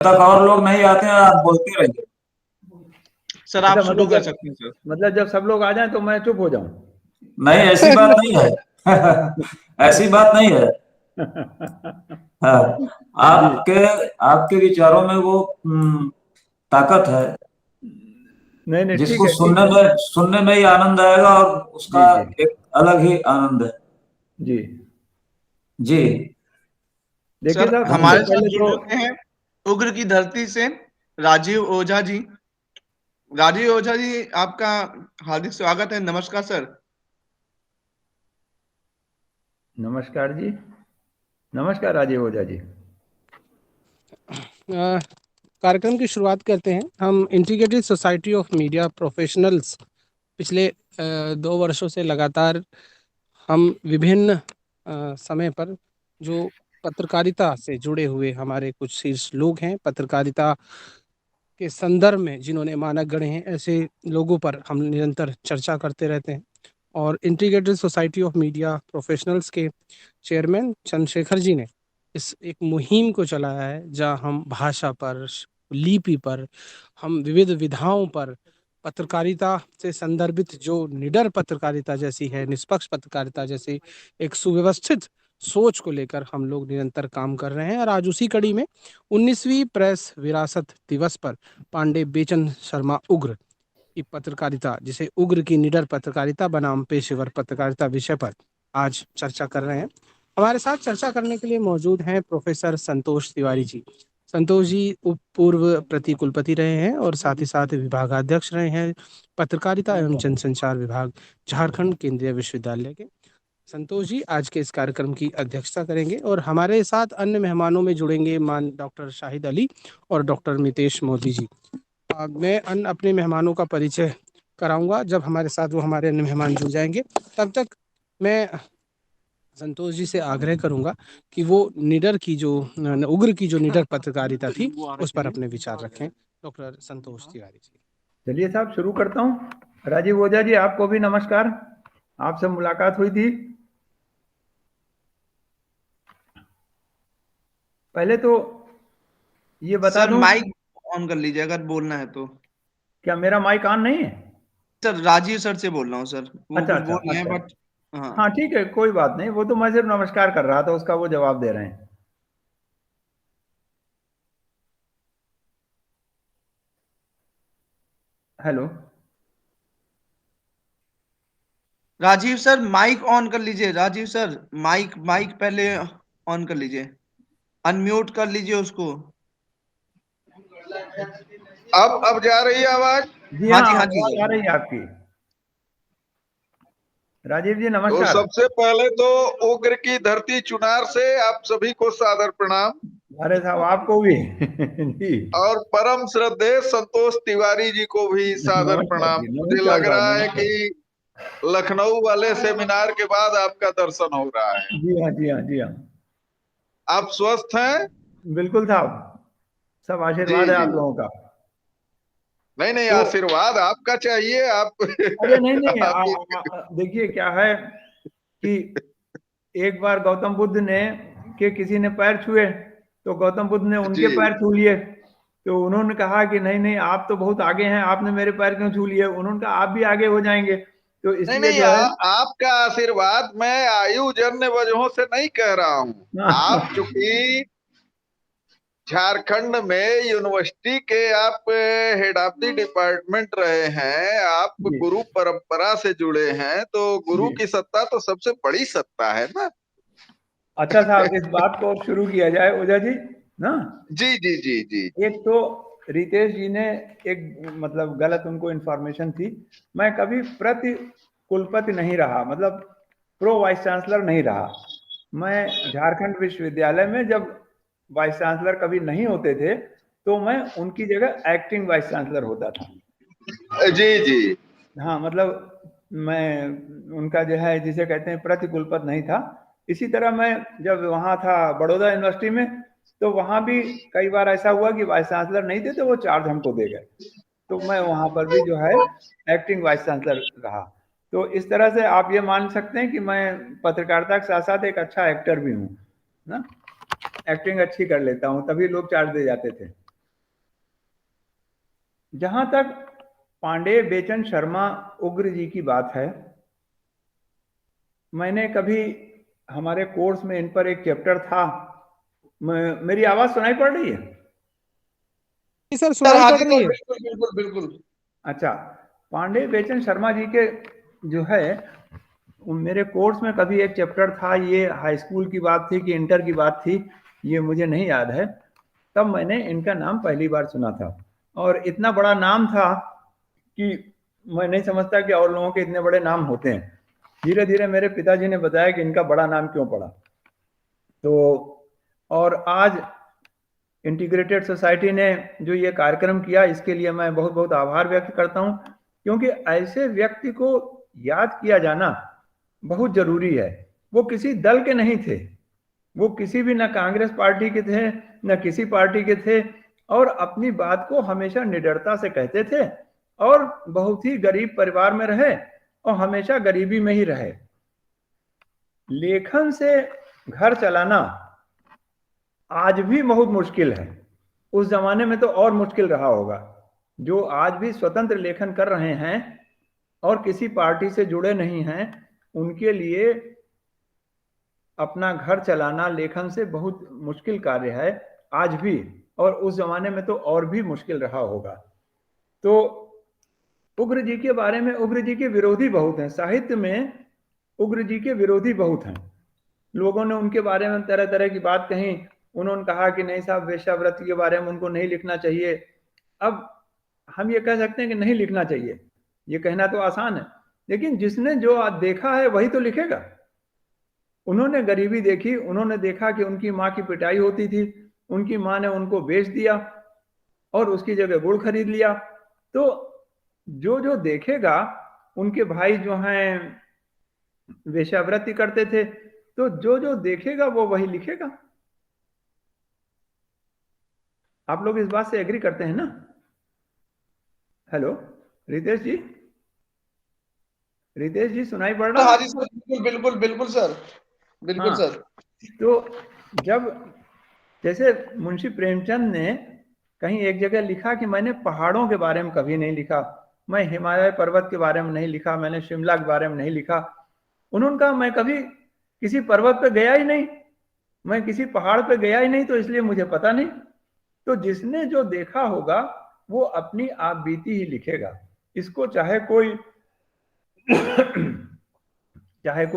तक और लोग नहीं आते हैं, आप बोलते रहिए। सर आप अच्छा, शुरू मतलब कर जब सकते हैं सर। मतलब जब सब लोग आ जाएं तो मैं चुप हो जाऊं? नहीं ऐसी बात नहीं है। ऐसी बात नहीं है। हाँ, जी आपके आपके विचारों में वो ताकत है, नहीं नहीं, ठीक जिसको है ठीक है। सुनने में ही आनंद आएगा, और उसका जी जी एक अलग ही आनंद है। जी। जी। देखिए सर, साहब, सबसे हमारे पहले साथ जुड़ तो चुके हैं उग्र की धरती से राजीव ओझा जी। राजीव ओझा जी, आपका हार्दिक स्वागत है। नमस्कार सर। नमस्कार जी। नमस्कार राजीव ओझा जी। कार्यक्रम की शुरुआत करते हैं। हम integrated society of media professionals पिछले 2 वर्षों से लगातार हम विभिन्न समय पर जो पत्रकारिता से जुड़े हुए हमारे कुछ शीर्ष लोग हैं, पत्रकारिता के संदर्भ में जिन्होंने मानक गढ़े हैं, ऐसे लोगों पर हम निरंतर चर्चा करते रहते हैं। और integrated society of media professionals के चेयरमैन चंद्रशेखर जी ने इस एक मुहिम को चलाया है, जहां हम भाषा पर, लिपि पर, हम विविध विधाओं पर पत्रकारिता से संदर्भित जो निडर पत्रकारिता जैसी है, निष्पक्ष पत्रकारिता जैसी एक सुव्यवस्थित सोच को लेकर हम लोग निरंतर काम कर रहे हैं। और आज उसी कड़ी में 19वीं प्रेस विरासत दिवस पर पांडे बेचन शर्मा उग्र की पत्रकारिता, जिसे उग्र की निडर पत्रकारिता बनाम पेशेवर पत्रकारिता विषय पर आज चर्चा कर रहे हैं। हमारे साथ चर्चा करने के लिए मौजूद हैं प्रोफेसर संतोष तिवारी जी। संतोष जी उप पूर्व प्रति कुलपति रहे हैं और साथ ही साथ विभागाध्यक्ष रहे हैं पत्रकारिता एवं जनसंचार विभाग, झारखंड केंद्रीय विश्वविद्यालय के। संतोष जी आज के इस कार्यक्रम की अध्यक्षता करेंगे और हमारे साथ अन्य मेहमानों में जुड़ेंगे मान डॉक्टर शाहिद अली और डॉक्टर मितेश मोदी जी। मैं अन्य अपने मेहमानों का परिचय कराऊंगा जब हमारे साथ वो हमारे अन्य मेहमान जुड़ जाएंगे। तब तक मैं संतोष जी से आग्रह करूंगा कि वो निडर की जो उग्र की जो निडर पत्रकारिता थी उस पर अपने विचार रखें। डॉक्टर संतोष तिवारी जी। चलिए साहब, शुरू करता हूँ। राजीव ओझा जी, आपको भी नमस्कार। आपसे मुलाकात हुई थी। पहले तो ये बता सर दूं, माइक ऑन कर लीजिए अगर बोलना है तो। क्या मेरा माइक ऑन नहीं है? सर राजीव सर से बोल रहा हूँ सर, वो अच्छा कुछ अच्छा बोल रहे हैं अच्छा। बट। हाँ हाँ ठीक है, कोई बात नहीं। वो तो मैं सिर्फ नमस्कार कर रहा था, उसका वो जवाब दे रहे हैं। Hello. Rajeev sir, mike on कर लीजिए। राजीव सर, माइक माइक पहले ऑन कर लीजिए, अनम्यूट कर लीजिए उसको। अब जा रही है आवाज? जी हाँ हाँ, जी, हाँ जी आवाज आ सर। रही है आपकी। राजीव जी तो नमस्कार। सबसे पहले तो उग्र की धरती चुनार से आप सभी को सादर प्रणाम। अरे साहब, आपको भी। जी। और परम श्रद्धेय संतोष तिवारी जी को भी सादर नमस्कार प्रणाम। जी, मुझे नमस्कार लग साहब, रहा है नमस्कार। कि लखनऊ वाले सेमिनार के बाद आपका दर्शन हो रहा है। जी हाँ, जी हाँ, जी हाँ। आप स्वस्थ हैं? बिल्कुल साहब, सब जी आशीर्वाद है जी। आप लोगों का। नहीं नहीं, तो आशीर्वाद आपका चाहिए। आप अरे नहीं नहीं, आपकी देखिए क्या है कि एक बार गौतम बुद्ध ने के किसी ने पैर छुए, तो गौतम बुद्ध ने जी। उनके पैर छू लिए। तो उन्होंने कहा कि नहीं नहीं, आप तो बहुत आगे हैं, आपने मेरे पैर क्यों छू लिए? उन्होंने कहा आप भी आगे हो जाएंगे। तो नहीं इसलिए नहीं, जो है आपका आशीर्वाद मैं आयु जन्य वजहों से नहीं कह रहा हूँ। आप चूंकि झारखंड में यूनिवर्सिटी के आप हेड ऑफ द डिपार्टमेंट रहे हैं, आप जी गुरु परंपरा से जुड़े हैं, तो गुरु जी। की सत्ता तो सबसे बड़ी सत्ता है ना। अच्छा साहब, इस बात को शुरू किया जाए ओझा जी ना। जी जी जी जी। एक तो रितेश जी ने एक मतलब गलत उनको इन्फॉर्मेशन थी। मैं कभी प्रति कुलपति नहीं रहा, मतलब प्रो वाइस चांसलर नहीं रहा। मैं झारखंड विश्वविद्यालय में जब वाइस चांसलर कभी नहीं होते थे, तो मैं उनकी जगह एक्टिंग वाइस चांसलर होता था। जी जी हाँ, मतलब मैं उनका जो है जिसे कहते हैं प्रति कुलपति नहीं था। इसी तरह मैं जब वहाँ था बड़ौदा यूनिवर्सिटी में, तो वहाँ भी कई बार ऐसा हुआ कि वाइस चांसलर नहीं थे, तो वो चार्ज हमको दे गए। तो मैं वहाँ पर भी जो है एक्टिंग वाइस चांसलर रहा। तो इस तरह से आप ये मान सकते हैं कि मैं पत्रकारिता के साथ साथ एक अच्छा एक्टर भी हूँ ना। एक्टिंग अच्छी कर लेता हूँ, तभी लोग चार्ज दे जाते थे। जहां तक पांडे बेचन शर्मा उग्र जी की बात है, मैंने कभी हमारे कोर्स में इन पर एक चैप्टर था। मेरी आवाज सुनाई पड़ रही है? जी सर, सर सुनाई हाँ पड़ जी रही सर, है। बिल्कुल बिल्कुल बिल्कुल। अच्छा, पांडे बेचन शर्मा जी के जो है मेरे कोर्स में कभी एक चैप्टर था, ये हाई स्कूल की बात थी कि इंटर की बात थी, ये मुझे नहीं याद है। तब मैंने इनका नाम पहली बार सुना था, और इतना बड़ा नाम था कि मैं नहीं समझता कि और लोगों के इतने बड़े नाम होते हैं। धीरे धीरे मेरे पिताजी ने बताया कि इनका बड़ा नाम क्यों पड़ा। तो और आज इंटीग्रेटेड सोसाइटी ने जो ये कार्यक्रम किया, इसके लिए मैं बहुत बहुत आभार व्यक्त करता हूं, क्योंकि ऐसे व्यक्ति को याद किया जाना बहुत जरूरी है। वो किसी दल के नहीं थे, वो किसी भी, न कांग्रेस पार्टी के थे न किसी पार्टी के थे, और अपनी बात को हमेशा निडरता से कहते थे, और बहुत ही गरीब परिवार में रहे और हमेशा गरीबी में ही रहे। लेखन से घर चलाना आज भी बहुत मुश्किल है, उस जमाने में तो और मुश्किल रहा होगा। जो आज भी स्वतंत्र लेखन कर रहे हैं और किसी पार्टी से जुड़े नहीं हैं, उनके लिए अपना घर चलाना लेखन से बहुत मुश्किल कार्य है आज भी, और उस जमाने में तो और भी मुश्किल रहा होगा। तो उग्र जी के बारे में, उग्र जी के विरोधी बहुत हैं साहित्य में, उग्र जी के विरोधी बहुत हैं। लोगों ने उनके बारे में तरह तरह की बात कही। उन्होंने कहा कि नहीं साहब, वेश्यावृत्ति के बारे में उनको नहीं लिखना चाहिए। अब हम ये कह सकते हैं कि नहीं लिखना चाहिए, ये कहना तो आसान है, लेकिन जिसने जो देखा है वही तो लिखेगा। उन्होंने गरीबी देखी, उन्होंने देखा कि उनकी माँ की पिटाई होती थी, उनकी माँ ने उनको बेच दिया और उसकी जगह गुड़ खरीद लिया। तो जो जो देखेगा, उनके भाई जो हैं वेश्यावृत्ति करते थे, तो जो जो देखेगा वो वही लिखेगा। आप लोग इस बात से एग्री करते हैं ना? हेलो रितेश जी, रितेश जी सुनाई पड़ रहा हाँ है? जी सर, बिल्कुल बिल्कुल बिल्कुल सर, बिल्कुल हाँ, सर। तो जब जैसे मुंशी प्रेमचंद ने कहीं एक जगह लिखा कि मैंने पहाड़ों के बारे में कभी नहीं लिखा, मैं हिमालय पर्वत के बारे में नहीं लिखा, मैंने शिमला के बारे में नहीं लिखा। उन्होंने कहा मैं कभी किसी पर्वत पे गया ही नहीं, मैं किसी पहाड़ पे गया ही नहीं, तो इसलिए मुझे पता नहीं। तो जिसने जो देखा होगा वो अपनी आप बीती ही लिखेगा। इसको चाहे कोई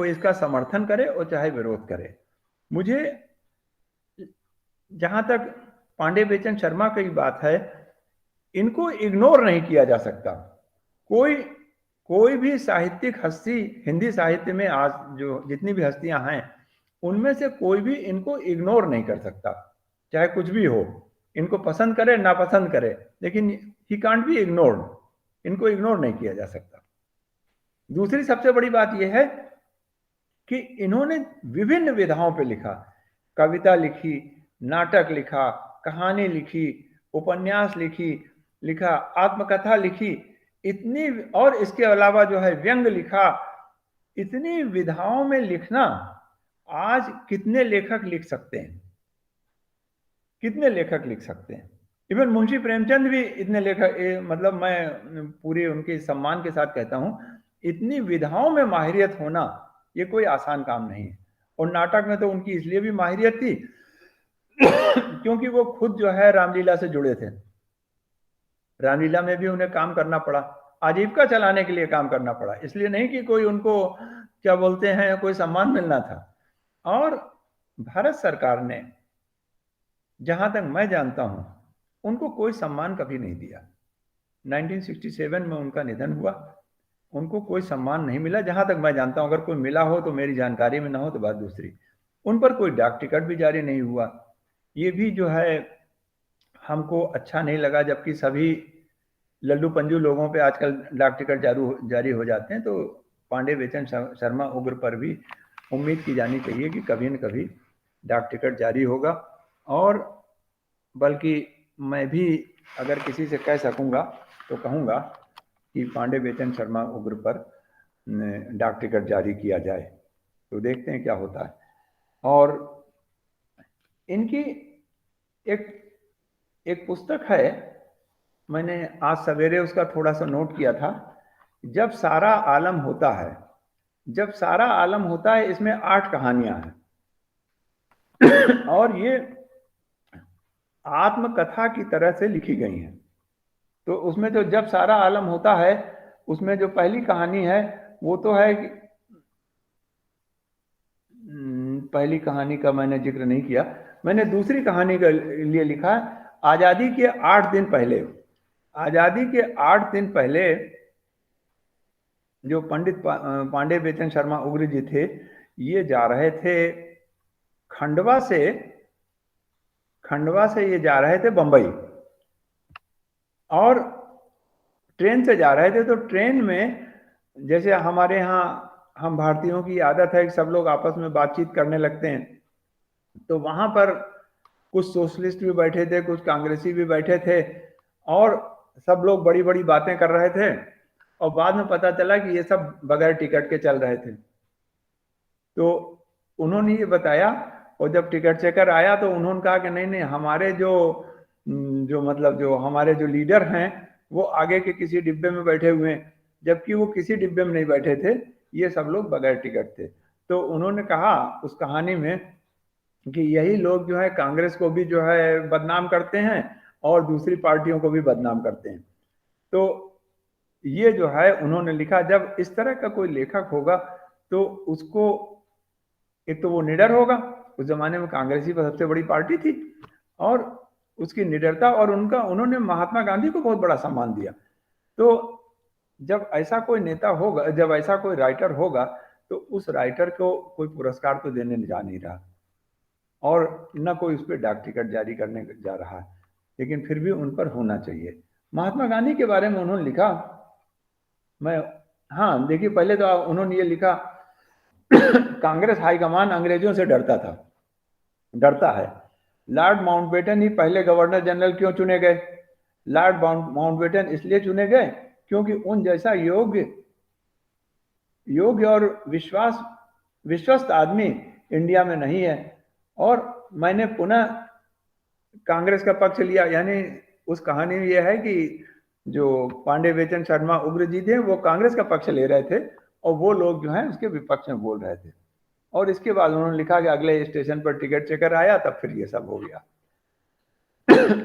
इसका समर्थन करे और चाहे विरोध करे। मुझे जहां तक पांडे बेचन शर्मा की बात है, इनको इग्नोर नहीं किया जा सकता। कोई कोई भी साहित्यिक हस्ती हिंदी साहित्य में आज जो जितनी भी हस्तियां हैं, उनमें से कोई भी इनको इग्नोर नहीं कर सकता, चाहे कुछ भी हो। इनको पसंद करे नापसंद करे, लेकिन ही कांट बी इग्नोर्ड, इनको इग्नोर नहीं किया जा सकता। दूसरी सबसे बड़ी बात यह है कि इन्होंने विभिन्न विधाओं पे लिखा, कविता लिखी, नाटक लिखा, कहानी लिखी, उपन्यास लिखा, आत्मकथा लिखी, इतनी, और इसके अलावा जो है व्यंग लिखा। इतनी विधाओं में लिखना आज कितने लेखक लिख सकते हैं? कितने लेखक लिख सकते हैं? इवन मुंशी प्रेमचंद भी इतने लेखक, मतलब मैं पूरे उनके सम्मान के साथ कहता हूं, इतनी विधाओं में माहिरियत होना ये कोई आसान काम नहीं है। और नाटक में तो उनकी इसलिए भी माहिरियत थी क्योंकि वो खुद जो है रामलीला से जुड़े थे। रामलीला में भी उन्हें काम करना पड़ा, आजीविका चलाने के लिए काम करना पड़ा, इसलिए नहीं कि कोई उनको क्या बोलते हैं कोई सम्मान मिलना था। और भारत सरकार ने, जहां तक मैं जानता हूं, उनको कोई सम्मान कभी नहीं दिया। 1967 में उनका निधन हुआ, उनको कोई सम्मान नहीं मिला जहां तक मैं जानता हूं। अगर कोई मिला हो तो मेरी जानकारी में ना हो तो बात दूसरी। उन पर कोई डाक टिकट भी जारी नहीं हुआ। ये भी जो है हमको अच्छा नहीं लगा, जबकि सभी लल्लू पंजू लोगों पे आजकल डाक टिकट जारी हो जाते हैं। तो पांडे बेचन शर्मा उग्र पर भी उम्मीद की जानी चाहिए कि कभी न कभी डाक टिकट जारी होगा। और बल्कि मैं भी अगर किसी से कह सकूंगा तो कहूंगा कि पांडे बेचन शर्मा उग्र पर डाक टिकट जारी किया जाए, तो देखते हैं क्या होता है। और इनकी एक एक पुस्तक है मैंने आज सवेरे उसका थोड़ा सा नोट किया था। जब सारा आलम होता है, जब सारा आलम होता है, इसमें 8 कहानियां हैं और ये आत्मकथा की तरह से लिखी गई हैं। तो उसमें जो जब सारा आलम होता है, उसमें जो पहली कहानी है वो तो है कि पहली कहानी का मैंने जिक्र नहीं किया। मैंने दूसरी कहानी के लिए लिखा, आज़ादी के 8 दिन पहले। आज़ादी के 8 दिन पहले जो पंडित पांडे बेचन शर्मा उग्र जी थे, ये जा रहे थे खंडवा से ये जा रहे थे बंबई, और ट्रेन से जा रहे थे। तो ट्रेन में जैसे हमारे यहाँ हम भारतीयों की आदत है कि सब लोग आपस में बातचीत करने लगते हैं, तो वहां पर कुछ सोशलिस्ट भी बैठे थे, कुछ कांग्रेसी भी बैठे थे, और सब लोग बड़ी बड़ी बातें कर रहे थे। और बाद में पता चला कि ये सब बगैर टिकट के चल रहे थे। तो उन्होंने ये बताया, और जब टिकट चेकर आया तो उन्होंने कहा कि नहीं नहीं, हमारे जो हमारे जो लीडर हैं वो आगे के किसी डिब्बे में बैठे हुए हैं, जबकि वो किसी डिब्बे में नहीं बैठे थे, ये सब लोग बगैर टिकट थे। तो उन्होंने कहा उस कहानी में कि यही लोग जो है कांग्रेस को भी जो है बदनाम करते हैं और दूसरी पार्टियों को भी बदनाम करते हैं। तो ये जो है उन्होंने लिखा, जब इस तरह का कोई लेखक होगा तो उसको, एक तो वो निडर होगा, उस जमाने में कांग्रेस ही सबसे बड़ी पार्टी थी, और उसकी निडरता, और उन्होंने महात्मा गांधी को बहुत बड़ा सम्मान दिया। तो जब ऐसा कोई नेता होगा, जब ऐसा कोई राइटर होगा, तो उस राइटर को कोई पुरस्कार तो देने जा नहीं रहा, और न कोई उस पर डाक टिकट जारी करने जा रहा है, लेकिन फिर भी उन पर होना चाहिए। महात्मा गांधी के बारे में उन्होंने लिखा, मैं, हाँ देखिए, पहले तो उन्होंने ये लिखा कांग्रेस हाईकमान अंग्रेजों से डरता है। लॉर्ड माउंटबेटन ही पहले गवर्नर जनरल क्यों चुने गए? लॉर्ड माउंटबेटन इसलिए चुने गए क्योंकि उन जैसा योग्य और विश्वस्त आदमी इंडिया में नहीं है। और मैंने पुनः कांग्रेस का पक्ष लिया, यानी उस कहानी में यह है कि जो पांडे बेचन शर्मा उग्र जी थे वो कांग्रेस का पक्ष ले रहे थे, और वो लोग जो हैं उसके विपक्ष में बोल रहे थे। और इसके बाद उन्होंने लिखा कि अगले स्टेशन पर टिकट चेकर आया, तब फिर ये सब हो गया।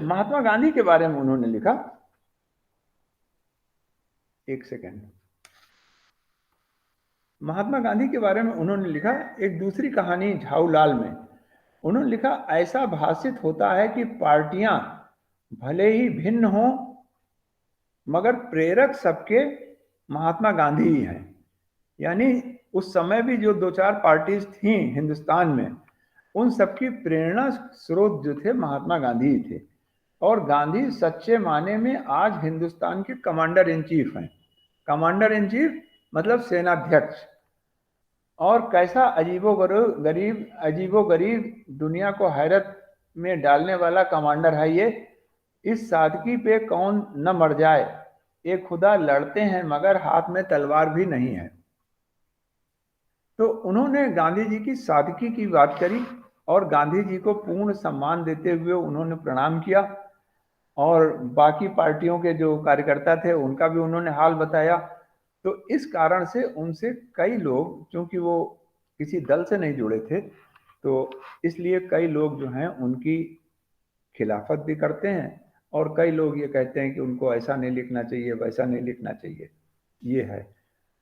महात्मा गांधी के बारे में उन्होंने लिखा, एक सेकेंड, महात्मा गांधी के बारे में उन्होंने लिखा एक दूसरी कहानी झाऊलाल में। उन्होंने लिखा, ऐसा भाषित होता है कि पार्टियां भले ही भिन्न हों, मगर प्रेरक सबके महात्मा गांधी ही हैं। यानी उस समय भी जो 2-4 पार्टीज थी हिंदुस्तान में, उन सबकी प्रेरणा स्रोत जो थे महात्मा गांधी ही थे। और गांधी सच्चे माने में आज हिंदुस्तान के कमांडर इन चीफ हैं। कमांडर इन चीफ मतलब सेनाध्यक्ष। और कैसा अजीबोगरीब दुनिया को हैरत में डालने वाला कमांडर है ये। इस सादगी पे कौन न मर जाए, ये खुदा लड़ते हैं मगर हाथ में तलवार भी नहीं है। तो उन्होंने गांधी जी की सादगी की बात करी, और गांधी जी को पूर्ण सम्मान देते हुए उन्होंने प्रणाम किया, और बाकी पार्टियों के जो कार्यकर्ता थे उनका भी उन्होंने हाल बताया। तो इस कारण से उनसे कई लोग, क्योंकि वो किसी दल से नहीं जुड़े थे, तो इसलिए कई लोग जो हैं उनकी खिलाफत भी करते हैं, और कई लोग ये कहते हैं कि उनको ऐसा नहीं लिखना चाहिए, वैसा नहीं लिखना चाहिए। ये है।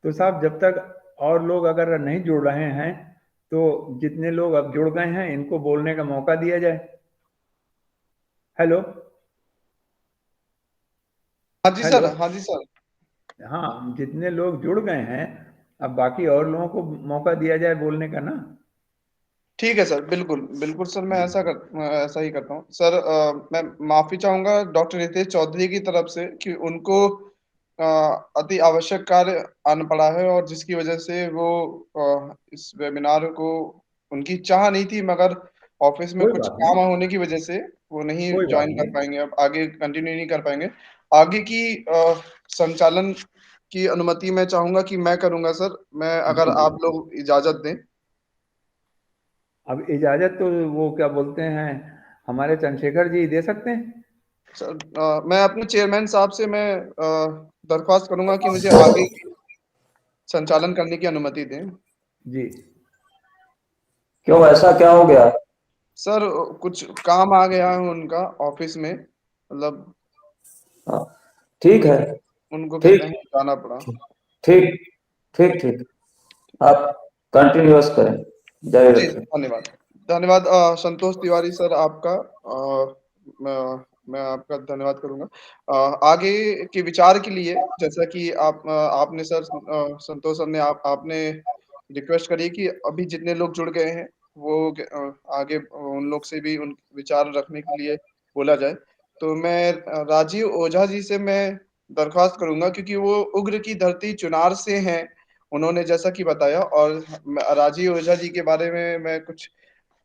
तो साहब, जब तक और लोग अगर नहीं जुड़ रहे हैं, तो जितने लोग अब जुड़ गए हैं इनको बोलने का मौका दिया जाए। हेलो। हाँ जी सर, हाँ जी सर। हाँ, जितने लोग जुड़ गए हैं, अब बाकी और लोगों को मौका दिया जाए बोलने का ना। ठीक है सर, बिल्कुल बिल्कुल सर, मैं ऐसा ही करता हूँ सर। मैं माफी चाहूंगा डॉक्टर रितेश चौधरी की तरफ से कि उनको अति आवश्यक कार्य आन पड़ा है, और जिसकी वजह से वो इस वेबिनार को, उनकी चाह नहीं थी मगर ऑफिस में कोई कुछ बात काम नहीं, होने की वजह से वो नहीं कोई बात ज्वाइन कर नहीं। पाएंगे, अब आगे कंटिन्यू नहीं कर पाएंगे। आगे की संचालन की अनुमति मैं चाहूंगा कि मैं करूंगा सर, मैं, अगर जी जी। आप लोग इजाजत दें। अब इजाजत तो वो क्या बोलते हैं, हमारे चंद्रशेखर जी दे सकते हैं। सर मैं अपने चेयरमैन साहब से मैं दरख्वास्त करूंगा कि मुझे आगे संचालन करने की अनुमति दें। जी। क्यों, ऐसा क्या हो गया? सर कुछ काम आ गया है उनका ऑफिस में, मतलब हाँ, ठीक है, उनको ठीक कहीं जाना पड़ा। ठीक ठीक ठीक, आप कंटिन्यूअस करें, जारी जी रखें। धन्यवाद धन्यवाद। संतोष तिवारी सर आपका मैं आपका धन्यवाद करूंगा। आगे के विचार के लिए, जैसा कि आपने सर संतोष सर ने आपने रिक्वेस्ट करी कि अभी जितने लोग जुड़ गए हैं वो आगे उन लोग से भी उन विचार रखने के लिए बोला जाए। तो मैं राजीव ओझा जी से मैं दरख्वास्त करूंगा, क्योंकि वो उग्र की धरती चुनार से हैं, उन्होंने जैसा कि बताया। और राजीव ओझा जी के बारे में मैं कुछ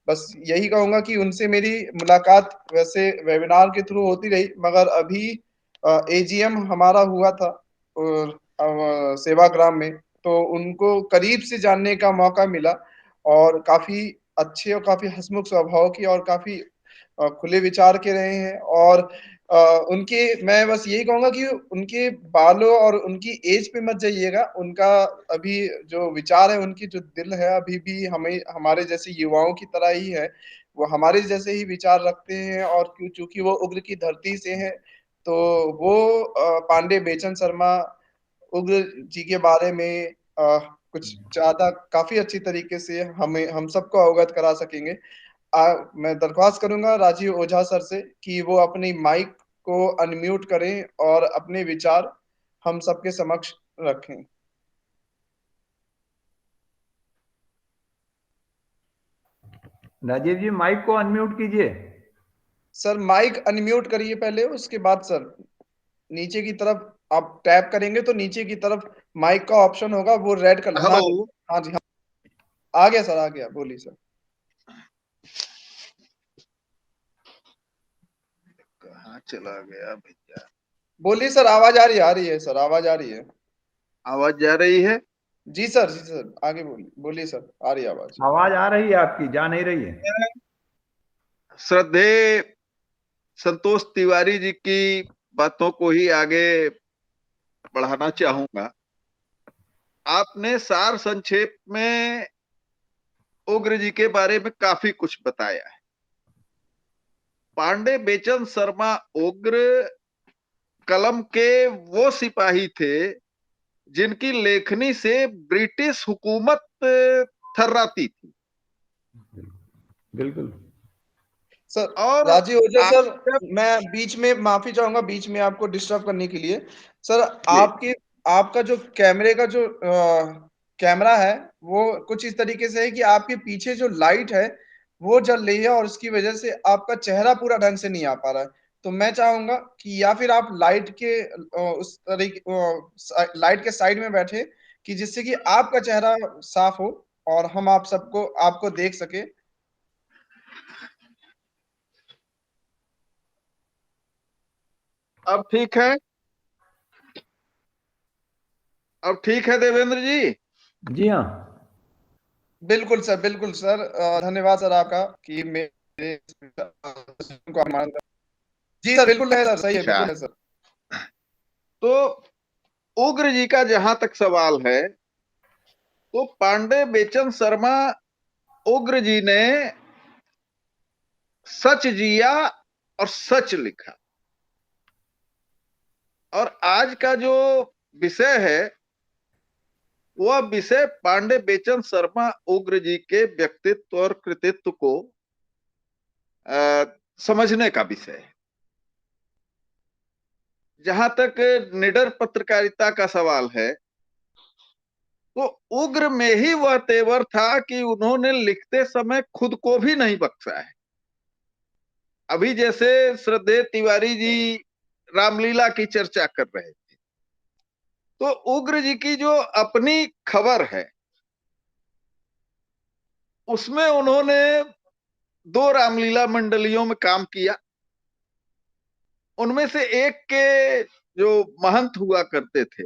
बस यही कहूंगा कि उनसे मेरी मुलाकात वैसे वेबिनार के थ्रू होती रही, मगर अभी एजीएम हमारा हुआ था और सेवाग्राम में, तो उनको करीब से जानने का मौका मिला और काफी अच्छे और काफी हंसमुख स्वभाव की और काफी खुले विचार के रहे हैं। और उनके मैं बस यही कहूंगा कि उनके बालों और उनकी एज पे मत जाइएगा। उनका अभी जो विचार है, उनकी जो दिल है अभी भी हमें हमारे जैसे युवाओं की तरह ही है। वो हमारे जैसे ही विचार रखते हैं और चूंकि वो उग्र की धरती से हैं, तो वो पांडे बेचन शर्मा उग्र जी के बारे में कुछ ज्यादा काफी अच्छी तरीके से हम सबको अवगत करा सकेंगे। मैं दरख्वास्त करूंगा राजीव ओझा सर से कि वो अपनी माइक को अनम्यूट करें और अपने विचार हम सबके समक्ष रखें। राजीव जी माइक को अनम्यूट कीजिए। सर माइक अनम्यूट करिए पहले, उसके बाद सर नीचे की तरफ आप टैप करेंगे तो नीचे की तरफ माइक का ऑप्शन होगा, वो रेड कलर। हाँ हेलो। हाँ जी हाँ, आ गया सर, आ गया, बोलिए सर। कहाँ चला गया भैया? बोलिए सर, आवाज आ रही है, आ रही है सर, आवाज आ रही है। आवाज जा रही है? जी सर आगे बोलिए, बोलिए सर, आ रही है आवाज। आवाज आ रही है आपकी, जा नहीं रही है। श्रद्धेय संतोष तिवारी जी की बातों को ही आगे बढ़ाना चाहूंगा। आपने सार संक्षेप में उग्र जी के बारे में काफी कुछ बताया है। पांडे बेचन शर्मा उग्र कलम के वो सिपाही थे जिनकी लेखनी से ब्रिटिश हुकूमत थर्राती थी। बिल्कुल। सर और राजीव ओझा आप सर, जब मैं बीच में माफी चाहूंगा, बीच में आपको डिस्टर्ब करने के लिए। सर जी आपका जो कैमरे का जो कैमरा है, वो कुछ इस तरीके से है कि आपके पीछे जो लाइट है वो जल रही है और उसकी वजह से आपका चेहरा पूरा ढंग से नहीं आ पा रहा है। तो मैं चाहूंगा कि या फिर आप लाइट के उस तरीके लाइट के साइड में बैठे, कि जिससे कि आपका चेहरा साफ हो और हम आप सबको आपको देख सके। अब ठीक है? अब ठीक है देवेंद्र जी? जी हाँ। बिल्कुल सर, बिल्कुल सर। धन्यवाद सर आपका कि मेरे को अपमान कर। जी सर, बिल्कुल है सर, सही है, अच्छा, बिल्कुल है सर। तो उग्र जी का जहां तक सवाल है, तो पांडे बेचन शर्मा उग्र जी ने सच जिया और सच लिखा। और आज का जो विषय है वह विषय पांडे बेचन शर्मा उग्र जी के व्यक्तित्व और कृतित्व को समझने का विषय है। जहां तक निडर पत्रकारिता का सवाल है, तो उग्र में ही वह तेवर था कि उन्होंने लिखते समय खुद को भी नहीं बख्शा है। अभी जैसे श्रद्धेय तिवारी जी रामलीला की चर्चा कर रहे थे, तो उग्र जी की जो अपनी खबर है उसमें उन्होंने 2 रामलीला मंडलियों में काम किया। उनमें से एक के जो महंत हुआ करते थे,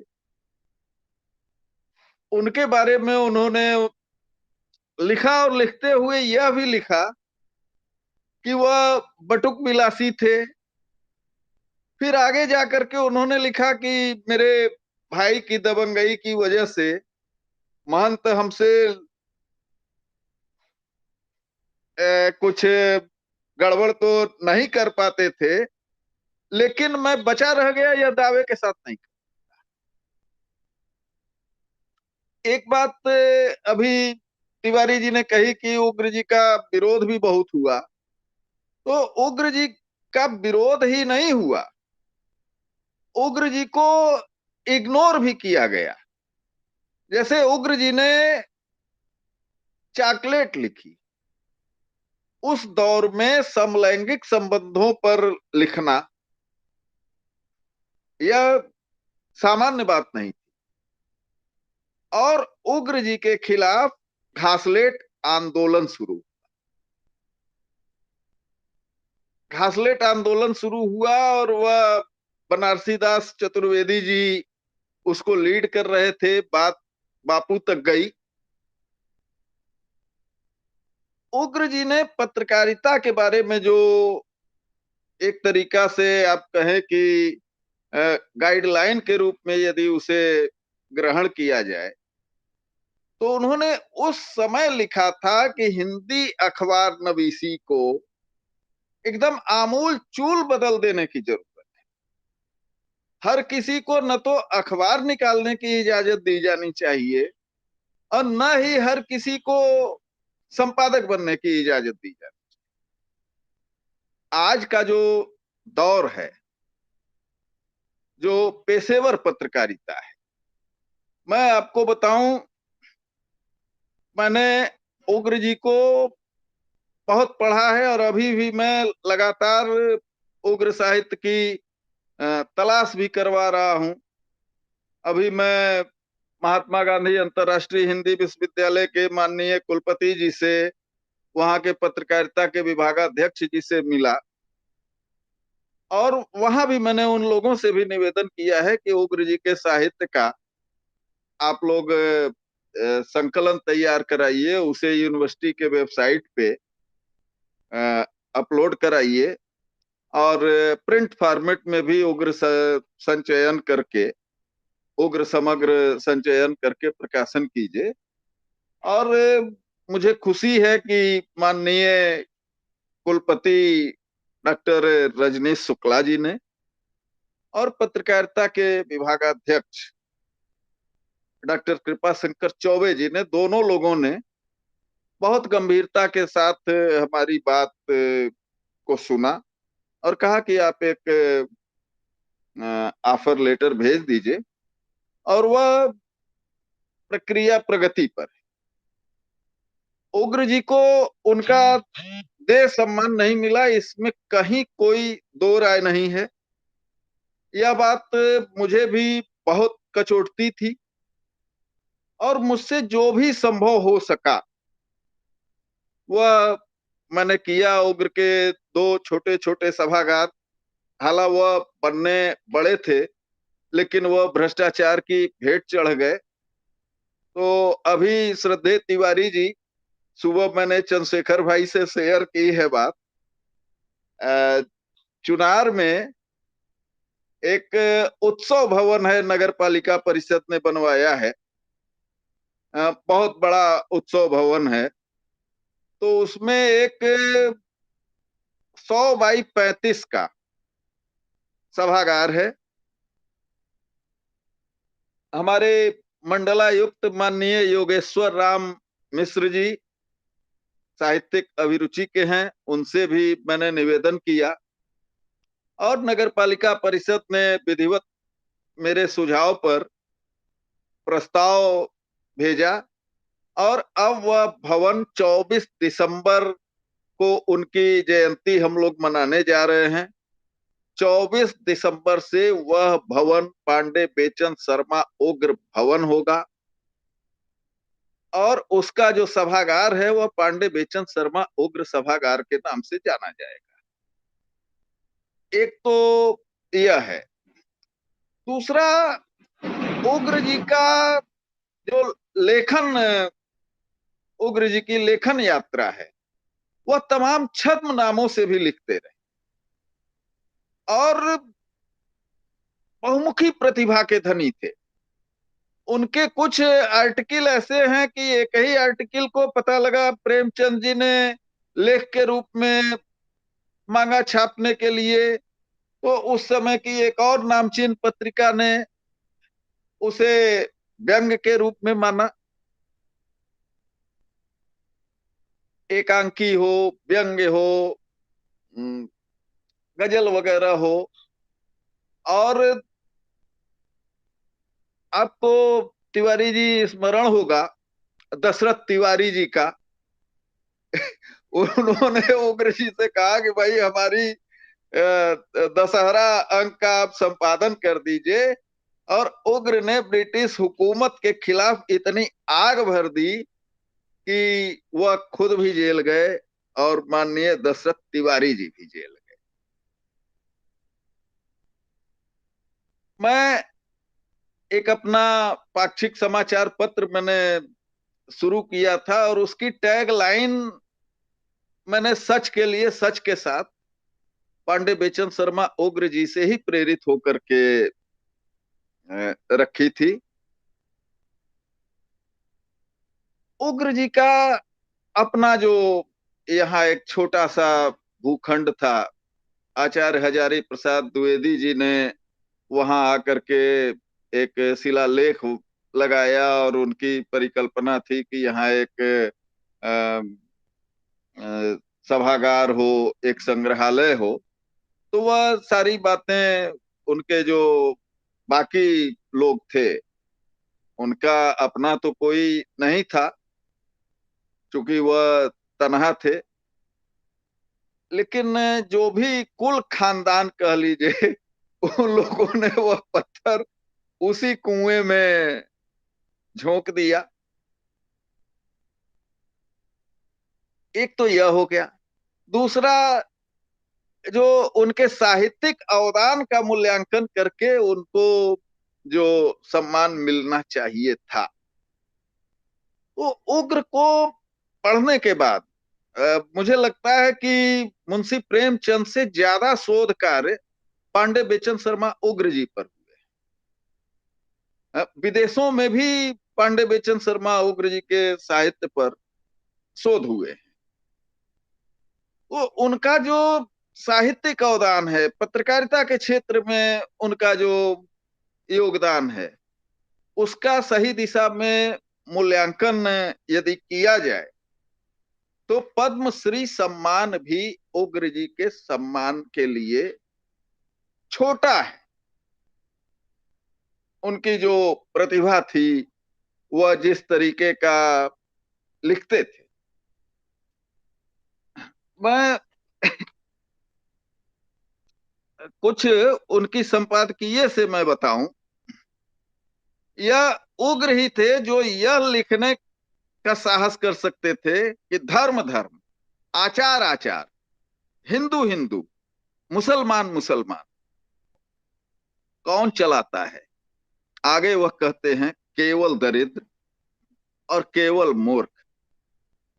उनके बारे में उन्होंने लिखा और लिखते हुए यह भी लिखा कि वह बटुक विलासी थे, फिर आगे जाकर के उन्होंने लिखा कि मेरे भाई की दबंगई की वजह से महंत हमसे कुछ गड़बड़ तो नहीं कर पाते थे, लेकिन मैं बचा रह गया यह दावे के साथ नहीं। एक बात अभी तिवारी जी ने कही कि उग्र जी का विरोध भी बहुत हुआ, तो उग्र जी का विरोध ही नहीं हुआ, उग्र जी को इग्नोर भी किया गया। जैसे उग्र जी ने चॉकलेट लिखी, उस दौर में समलैंगिक संबंधों पर लिखना यह सामान्य बात नहीं थी, और उग्र जी के खिलाफ घासलेट आंदोलन शुरू, घासलेट आंदोलन शुरू हुआ, और वह बनारसी दास चतुर्वेदी जी उसको लीड कर रहे थे। बात बापू तक गई। उग्र जी ने पत्रकारिता के बारे में जो एक तरीका से आप कहें कि गाइडलाइन के रूप में यदि उसे ग्रहण किया जाए, तो उन्होंने उस समय लिखा था कि हिंदी अखबार नवीसी को एकदम आमूल चूल बदल देने की जरूरत है। हर किसी को न तो अखबार निकालने की इजाजत दी जानी चाहिए, और न ही हर किसी को संपादक बनने की इजाजत दी जानी चाहिए। आज का जो दौर है, जो पेशेवर पत्रकारिता है, मैं आपको बताऊं, मैंने उग्र जी को बहुत पढ़ा है, और अभी भी मैं लगातार उग्र साहित्य की तलाश भी करवा रहा हूं। अभी मैं महात्मा गांधी अंतर्राष्ट्रीय हिंदी विश्वविद्यालय के माननीय कुलपति जी से, वहां के पत्रकारिता के विभागाध्यक्ष जी से मिला, और वहां भी मैंने उन लोगों से भी निवेदन किया है कि उग्र जी के साहित्य का आप लोग संकलन तैयार कराइए, उसे यूनिवर्सिटी के वेबसाइट पे अपलोड कराइए, और प्रिंट फॉर्मेट में भी उग्र संचयन करके, उग्र समग्र संचयन करके प्रकाशन कीजिए। और मुझे खुशी है कि माननीय कुलपति डॉक्टर रजनीश शुक्ला जी ने और पत्रकारिता के विभागाध्यक्ष डॉक्टर कृपा शंकर चौबे जी ने, दोनों लोगों ने बहुत गंभीरता के साथ हमारी बात को सुना और कहा कि आप एक ऑफर लेटर भेज दीजिए, और वह प्रक्रिया प्रगति पर है। उग्र जी को उनका देह सम्मान नहीं मिला, इसमें कहीं कोई दो राय नहीं है। यह बात मुझे भी बहुत कचोटती थी, और मुझसे जो भी संभव हो सका वह मैंने किया। उग्र के दो छोटे छोटे सभागार, हालांकि वह बनने बड़े थे, लेकिन वह भ्रष्टाचार की भेंट चढ़ गए। तो अभी श्रद्धेय तिवारी जी, सुबह मैंने चंद्रशेखर भाई से शेयर की है बात, चुनार में एक उत्सव भवन है, नगर पालिका परिषद ने बनवाया है, बहुत बड़ा उत्सव भवन है। तो उसमें एक 100 बाई 35 का सभागार है। हमारे मंडलायुक्त माननीय योगेश्वर राम मिश्र जी साहित्यिक अभिरुचि के हैं, उनसे भी मैंने निवेदन किया, और नगर पालिका परिषद ने विधिवत मेरे सुझाव पर प्रस्ताव भेजा, और अब वह भवन 24 दिसंबर को उनकी जयंती हम लोग मनाने जा रहे हैं। 24 दिसंबर से वह भवन पांडे बेचन शर्मा उग्र भवन होगा, और उसका जो सभागार है वह पांडे बेचन शर्मा उग्र सभागार के नाम से जाना जाएगा। एक तो यह है। दूसरा, उग्र जी का जो लेखन, उग्र जी की लेखन यात्रा है, वह तमाम छद्म नामों से भी लिखते रहे, और बहुमुखी प्रतिभा के धनी थे। उनके कुछ आर्टिकल ऐसे हैं कि एक ही आर्टिकल को पता लगा प्रेमचंद जी ने लेख के रूप में मांगा छापने के लिए, तो उस समय की एक और नामचीन पत्रिका ने उसे व्यंग के रूप में माना। एकांकी हो, व्यंग हो, गजल वगैरह हो। और आपको तिवारी जी स्मरण होगा दशरथ तिवारी जी का। उन्होंने उग्र जी से कहा कि भाई हमारी दशहरा अंक का आप संपादन कर दीजिए, और उग्र ने ब्रिटिश हुकूमत के खिलाफ इतनी आग भर दी कि वह खुद भी जेल गए और माननीय दशरथ तिवारी जी भी जेल गए। मैं एक अपना पाक्षिक समाचार पत्र मैंने शुरू किया था, और उसकी टैग लाइन मैंने सच के लिए सच के साथ पांडे बेचन शर्मा उग्र जी से ही प्रेरित होकर के रखी थी। उग्र जी का अपना जो यहाँ एक छोटा सा भूखंड था, आचार्य हजारी प्रसाद द्विवेदी जी ने वहां आकर के एक शिलालेख लगाया, और उनकी परिकल्पना थी कि यहाँ एक सभागार हो, एक संग्रहालय हो। तो वह सारी बातें उनके जो बाकी लोग थे, उनका अपना तो कोई नहीं था क्योंकि वह तनहा थे, लेकिन जो भी कुल खानदान कह लीजिए, उन लोगों ने वह पत्थर उसी कुएं में झोंक दिया। एक तो यह हो गया। दूसरा, जो उनके साहित्यिक अवदान का मूल्यांकन करके उनको जो सम्मान मिलना चाहिए था, तो उग्र को पढ़ने के बाद मुझे लगता है कि मुंशी प्रेमचंद से ज्यादा शोध कार्य पांडे बेचन शर्मा उग्र जी पर हुए। विदेशों में भी पांडे बेचन शर्मा उग्र जी के साहित्य पर शोध हुए हैं। तो उनका जो साहित्यिक अवदान है, पत्रकारिता के क्षेत्र में उनका जो योगदान है, उसका सही दिशा में मूल्यांकन यदि किया जाए तो पद्मश्री सम्मान भी उग्र जी के सम्मान के लिए छोटा है। उनकी जो प्रतिभा थी, वह जिस तरीके का लिखते थे, मैं कुछ उनकी संपादकीय से मैं बताऊं, यह उग्र ही थे जो यह लिखने का साहस कर सकते थे कि धर्म धर्म, आचार आचार, हिंदू हिंदू, मुसलमान मुसलमान कौन चलाता है। आगे वह कहते हैं केवल दरिद्र और केवल मूर्ख।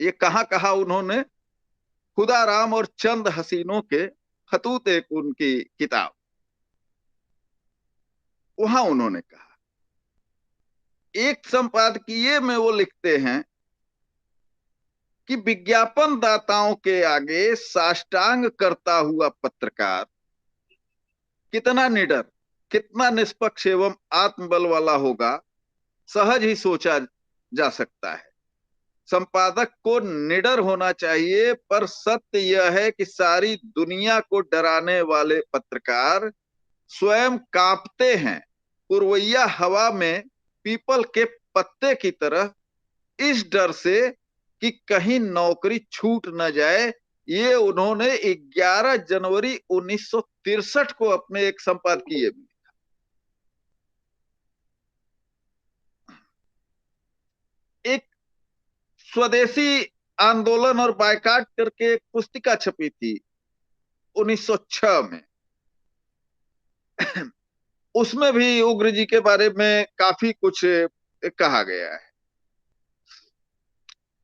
ये कहां कहा उन्होंने? खुदा राम और चंद हसीनों के खतूत, एक उनकी किताब, वहां उन्होंने कहा। एक संपादकीय में वो लिखते हैं कि विज्ञापन दाताओं के आगे साष्टांग करता हुआ पत्रकार कितना निडर, कितना निष्पक्ष एवं आत्मबल वाला होगा, सहज ही सोचा जा सकता है। संपादक को निडर होना चाहिए, पर सत्य यह है कि सारी दुनिया को डराने वाले पत्रकार स्वयं कांपते हैं पुरवैया हवा में पीपल के पत्ते की तरह, इस डर से कि कहीं नौकरी छूट न जाए। ये उन्होंने 11 जनवरी 1963 को अपने एक संपादकीय में। एक स्वदेशी आंदोलन और बायकाट करके एक पुस्तिका छपी थी 1906 में। उसमें भी उग्र जी के बारे में काफी कुछ कहा गया है।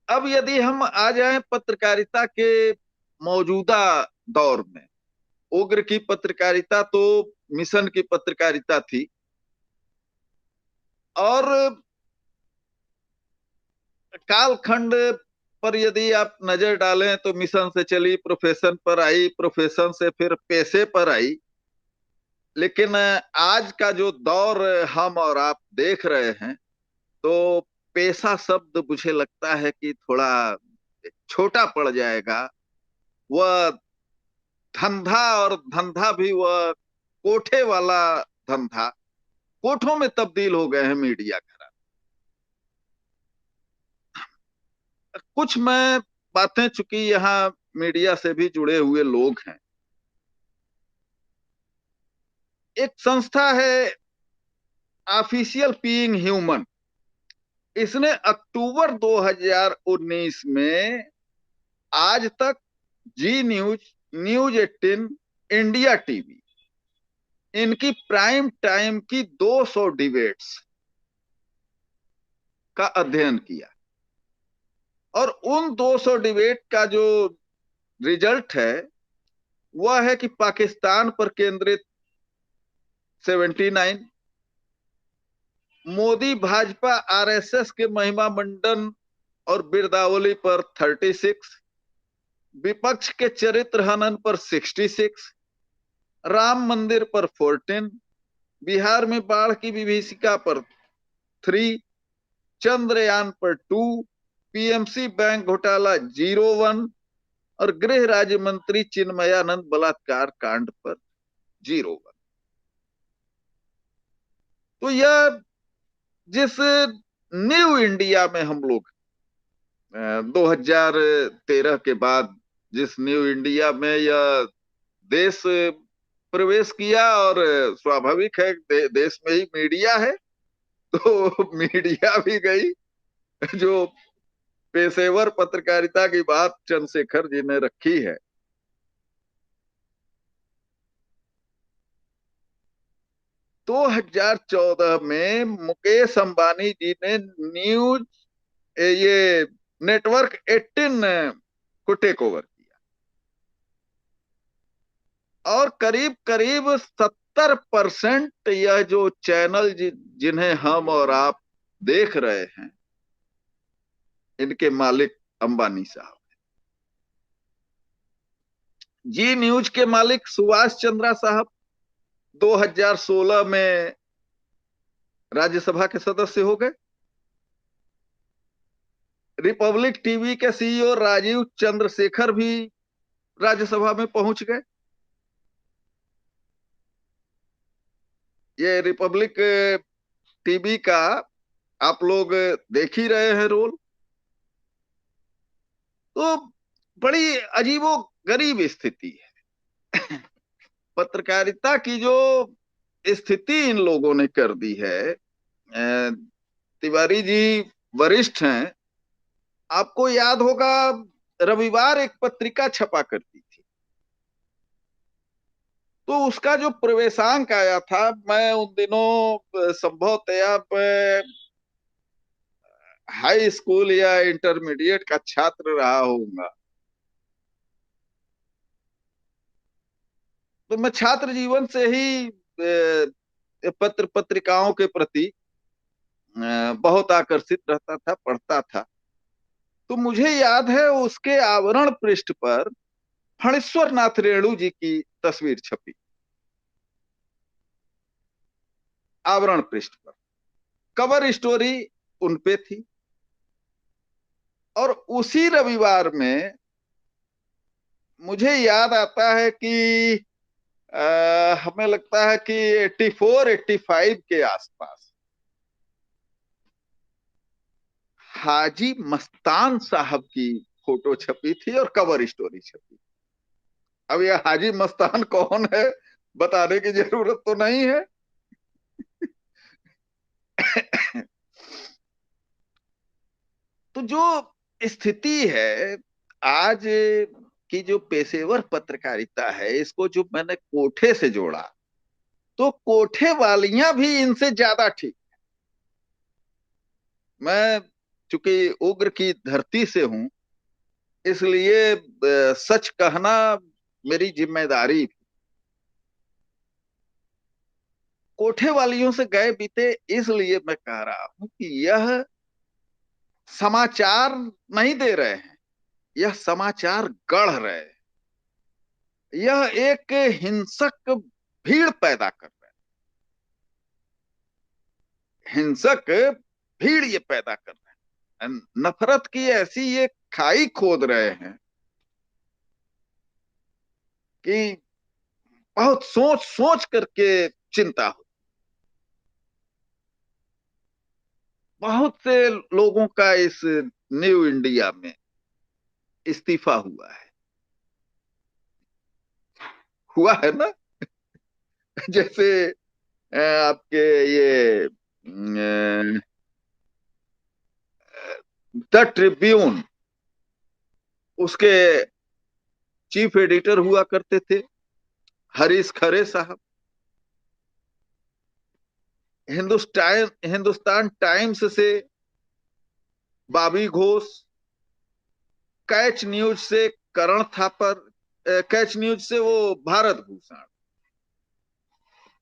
अब यदि हम आ जाएं पत्रकारिता के मौजूदा दौर में, उग्र की पत्रकारिता तो मिशन की पत्रकारिता थी, और कालखंड पर यदि आप नजर डालें तो मिशन से चली, प्रोफेशन पर आई, प्रोफेशन से फिर पेशे पर आई। लेकिन आज का जो दौर हम और आप देख रहे हैं, तो पेशा शब्द मुझे लगता है कि थोड़ा छोटा पड़ जाएगा। वह धंधा, और धंधा भी वह कोठे वाला धंधा, कोठों में तब्दील हो गए हैं मीडिया घराने। कुछ मैं बातें, चूंकि यहाँ मीडिया से भी जुड़े हुए लोग हैं, एक संस्था है ऑफिशियल बीइंग ह्यूमन, इसने अक्टूबर 2019 में आज तक जी न्यूज, न्यूज 18, इंडिया टीवी, इनकी प्राइम टाइम की 200 डिबेट्स का अध्ययन किया, और उन 200 डिबेट का जो रिजल्ट है वह है कि पाकिस्तान पर केंद्रित 79, मोदी भाजपा आरएसएस के महिमा मंडन और बिरदावली पर 36, विपक्ष के चरित्र हनन पर 66, राम मंदिर पर 14, बिहार में बाढ़ की विभीषिका पर 3, चंद्रयान पर 2, पीएमसी बैंक घोटाला 01, और गृह राज्य मंत्री चिन्मयानंद बलात्कार कांड पर 01। तो यह जिस न्यू इंडिया में हम लोग 2013 के बाद जिस न्यू इंडिया में यह देश प्रवेश किया, और स्वाभाविक है देश में ही मीडिया है, तो मीडिया भी गई। जो पेशेवर पत्रकारिता की बात चंद्रशेखर जी ने रखी है, तो 2014 में मुकेश अंबानी जी ने न्यूज, ये नेटवर्क 18 को टेक ओवर किया, और करीब करीब 70% यह जो चैनल जिन्हें हम और आप देख रहे हैं, इनके मालिक अंबानी साहब। जी न्यूज के मालिक सुभाष चंद्रा साहब 2016 में राज्यसभा के सदस्य हो गए। रिपब्लिक टीवी के सीईओ राजीव चंद्रशेखर भी राज्यसभा में पहुंच गए। ये रिपब्लिक टीवी का आप लोग देख ही रहे हैं रोल। तो बड़ी अजीबो गरीब स्थिति है। पत्रकारिता की जो स्थिति इन लोगों ने कर दी है। तिवारी जी वरिष्ठ हैं, आपको याद होगा रविवार एक पत्रिका छपा करती थी, तो उसका जो प्रवेशांक आया था, मैं उन दिनों संभवतया हाई स्कूल या इंटरमीडिएट का छात्र रहा होऊंगा, तो मैं छात्र जीवन से ही पत्र पत्रिकाओं के प्रति बहुत आकर्षित रहता था, पढ़ता था। तो मुझे याद है उसके आवरण पृष्ठ पर फणीश्वर नाथ रेणु जी की तस्वीर छपी, आवरण पृष्ठ पर। कवर स्टोरी उनपे थी, और उसी रविवार में मुझे याद आता है कि हमें लगता है कि 84-85 के आसपास हाजी मस्तान साहब की फोटो छपी थी और कवर स्टोरी छपी। अब यह हाजी मस्तान कौन है बताने की जरूरत तो नहीं है। तो जो स्थिति है आज की, जो पेशेवर पत्रकारिता है, इसको जो मैंने कोठे से जोड़ा, तो कोठे वालियां भी इनसे ज्यादा ठीक। मैं चूंकि उग्र की धरती से हूं, इसलिए सच कहना मेरी जिम्मेदारी थी। कोठे वालियों से गए बीते इसलिए मैं कह रहा हूं कि यह समाचार नहीं दे रहे हैं, यह समाचार गढ़ रहे हैं। यह एक हिंसक भीड़ पैदा कर रहे हैं, हिंसक भीड़ ये पैदा कर रहे हैं, नफरत की ऐसी ये खाई खोद रहे हैं कि बहुत सोच सोच करके चिंता हो। बहुत से लोगों का इस न्यू इंडिया में इस्तीफा हुआ है ना। जैसे आपके ये द ट्रिब्यून, उसके चीफ एडिटर हुआ करते थे हरीश खरे साहब। हिंदुस्तान टाइम्स से बॉबी घोष, कैच न्यूज से करण थापर, कैच न्यूज से वो भारत भूषण,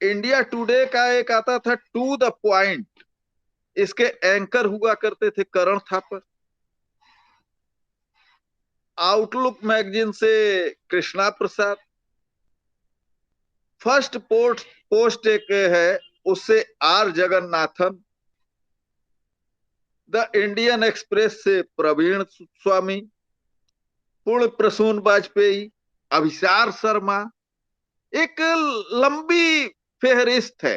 इंडिया टुडे का एक आता था टू द पॉइंट, इसके एंकर हुआ करते थे करण थापर। आउटलुक मैगजीन से कृष्णा प्रसाद, फर्स्ट पोस्ट एक है उससे R Jagannathan, the Indian Express से प्रवीण स्वामी, पूर्ण प्रसून वाजपेयी, अभिसार शर्मा, एक लंबी फेहरिस्त है।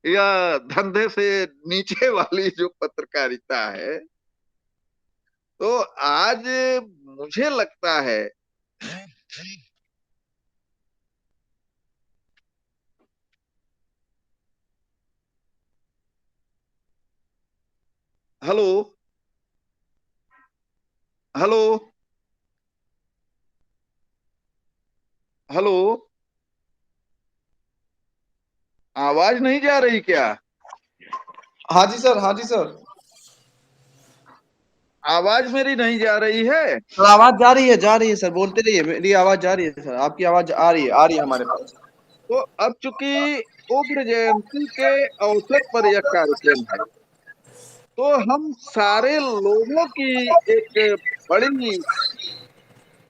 यह धंधे से नीचे वाली जो पत्रकारिता है, तो आज मुझे लगता है हेलो हेलो हेलो, आवाज नहीं जा रही क्या? हाँ जी सर, हाँ जी सर। आवाज मेरी नहीं जा रही है? सर आवाज जा रही है सर, बोलते रहिए, मेरी आवाज जा रही है सर, आपकी आवाज आ रही है हमारे पास। तो अब चूंकि उग्र जयंती के अवसर पर यह कार्यक्रम है, तो हम सारे लोगों की एक बड़ी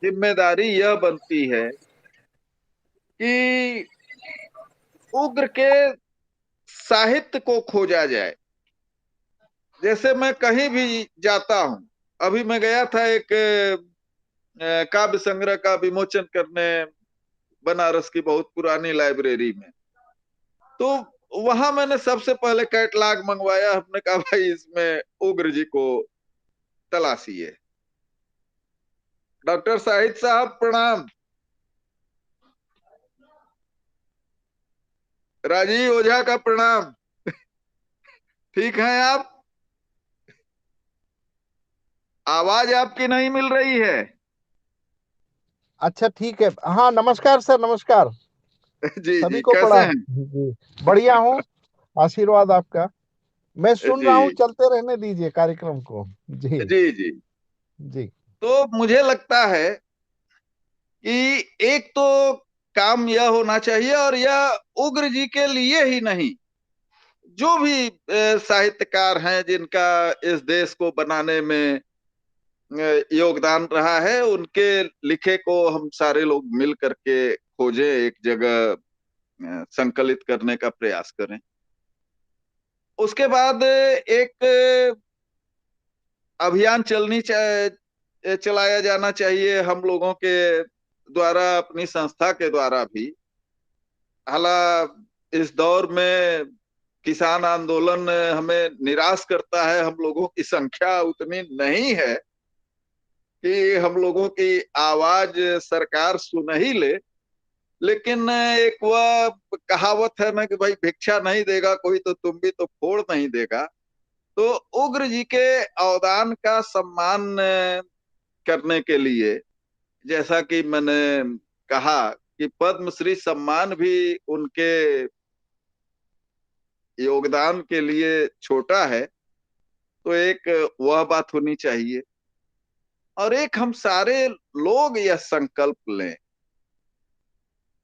जिम्मेदारी यह बनती है कि उग्र के साहित्य को खोजा जाए। जैसे मैं कहीं भी जाता हूं, अभी मैं गया था एक काव्य संग्रह का विमोचन करने बनारस की बहुत पुरानी लाइब्रेरी में, तो वहां मैंने सबसे पहले कैटलॉग मंगवाया। हमने कहा भाई इसमें उग्र जी को तलाशिए। डॉक्टर साहिद साहब प्रणाम। राजीव ओझा का प्रणाम। ठीक है आप? आवाज आपकी नहीं मिल रही है। अच्छा ठीक है, हाँ नमस्कार सर, नमस्कार। जी सभी जी, को कैसे प्रणाम हैं? जी। बढ़िया हूँ, आशीर्वाद आपका। मैं सुन रहा हूँ, जी चलते रहने दीजिए कार्यक्रम को। जी जी जी। जी। तो मुझे लगता है कि एक तो काम यह होना चाहिए, और यह उग्र जी के लिए ही नहीं, जो भी साहित्यकार हैं जिनका इस देश को बनाने में योगदान रहा है, उनके लिखे को हम सारे लोग मिल करके खोजें, एक जगह संकलित करने का प्रयास करें। उसके बाद एक अभियान चलाया जाना चाहिए हम लोगों के द्वारा, अपनी संस्था के द्वारा भी। हालांकि इस दौर में किसान आंदोलन हमें निराश करता है, हम लोगों की संख्या उतनी नहीं है कि हम लोगों की आवाज सरकार सुन ही ले। लेकिन एक वह कहावत है ना कि भाई भिक्षा नहीं देगा कोई तो तुम भी तो फोड़ नहीं देगा। तो उग्र जी के अवदान का सम्मान करने के लिए, जैसा कि मैंने कहा कि पद्मश्री सम्मान भी उनके योगदान के लिए छोटा है, तो एक वह बात होनी चाहिए। और एक हम सारे लोग यह संकल्प लें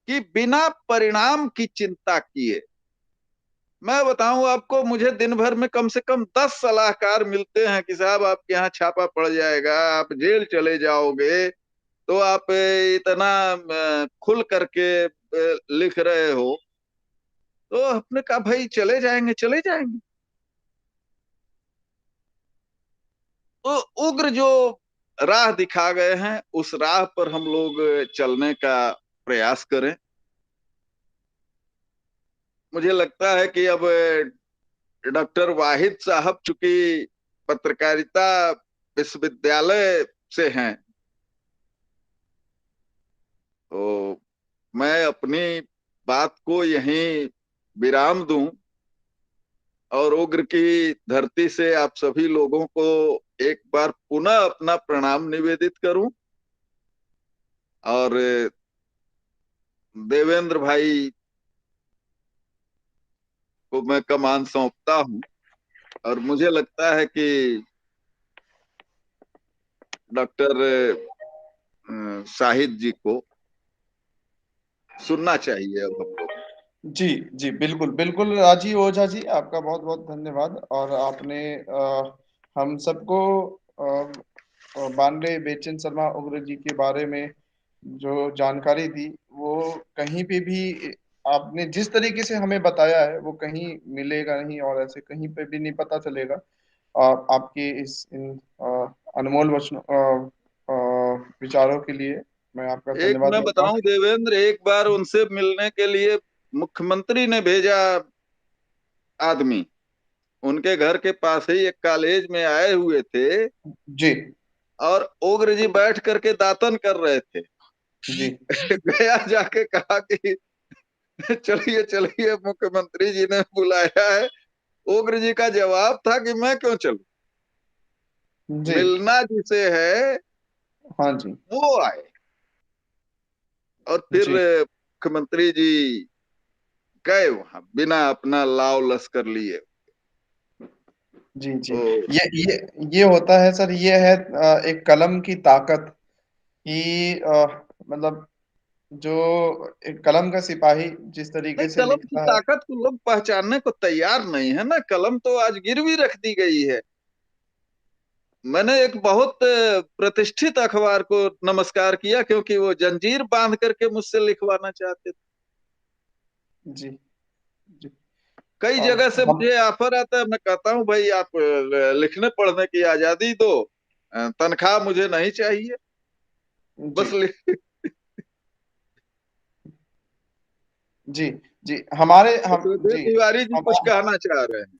कि बिना परिणाम की चिंता किए, मैं बताऊं आपको, मुझे दिन भर में कम से कम 10 सलाहकार मिलते हैं कि साहब आपके यहाँ छापा पड़ जाएगा, आप जेल चले जाओगे, तो आप इतना खुल करके लिख रहे हो। तो आपने कहा भाई चले जाएंगे, चले जाएंगे। तो उग्र जो राह दिखा गए हैं, उस राह पर हम लोग चलने का प्रयास करें। मुझे लगता है कि अब डॉक्टर वाहिद साहब चूंकि पत्रकारिता विश्वविद्यालय से हैं, तो मैं अपनी बात को यहीं विराम दूं और उग्र की धरती से आप सभी लोगों को एक बार पुनः अपना प्रणाम निवेदित करूं और देवेंद्र भाई को मैं कमान सौंपता हूं। और मुझे लगता है कि डॉक्टर शाहिद जी को सुनना चाहिए अब हम लोग। जी जी, बिल्कुल बिल्कुल राजीव ओझा जी, आपका बहुत बहुत धन्यवाद। और आपने हम सबको बांडे बेचन शर्मा उग्र जी के बारे में जो जानकारी दी, वो कहीं पे भी आपने जिस तरीके से हमें बताया है वो कहीं मिलेगा नहीं, और ऐसे कहीं पे भी नहीं पता चलेगा। आपके इन अनमोल विचारों के लिए मैं आपका एक धन्यवाद मैं करता हूँ। बताऊं देवेंद्र, एक बार उनसे मिलने के लिए मुख्यमंत्री ने भेजा आदमी, उनके घर के पास ही एक कॉलेज में आए हुए थे जी और उग्र जी बैठ करके दातन कर रहे थे। जी गया जाके कहा कि चलिए चलिए मुख्यमंत्री जी ने बुलाया है। उग्र जी का जवाब था कि मैं क्यों चलूं, जी मिलना जिसे है हाँ जी वो आए। और फिर जी मुख्यमंत्री जी गए वहां बिना अपना लाव लश्कर लिए। जी जी। तो ये होता है सर, ये है एक कलम की ताकत कि मतलब जो एक कलम का सिपाही जिस नहीं, तरीके से कलम की लिखता है। ताकत को लोग पहचानने को तैयार नहीं है ना। कलम तो आज गिरवी रख दी गई है। मैंने एक बहुत प्रतिष्ठित अखबार को नमस्कार किया क्योंकि वो जंजीर बांध करके मुझसे लिखवाना चाहते थे। जी जी। कई और जगह से हम मुझे ऑफर आता है, मैं कहता हूँ भाई आप लिखने पढ़ने की आजादी दो, तनख्वाह मुझे नहीं चाहिए, जी बस लिख। जी जी हमारे हम श्रद्धेय जी तिवारी जी कुछ कहना चाह रहे हैं।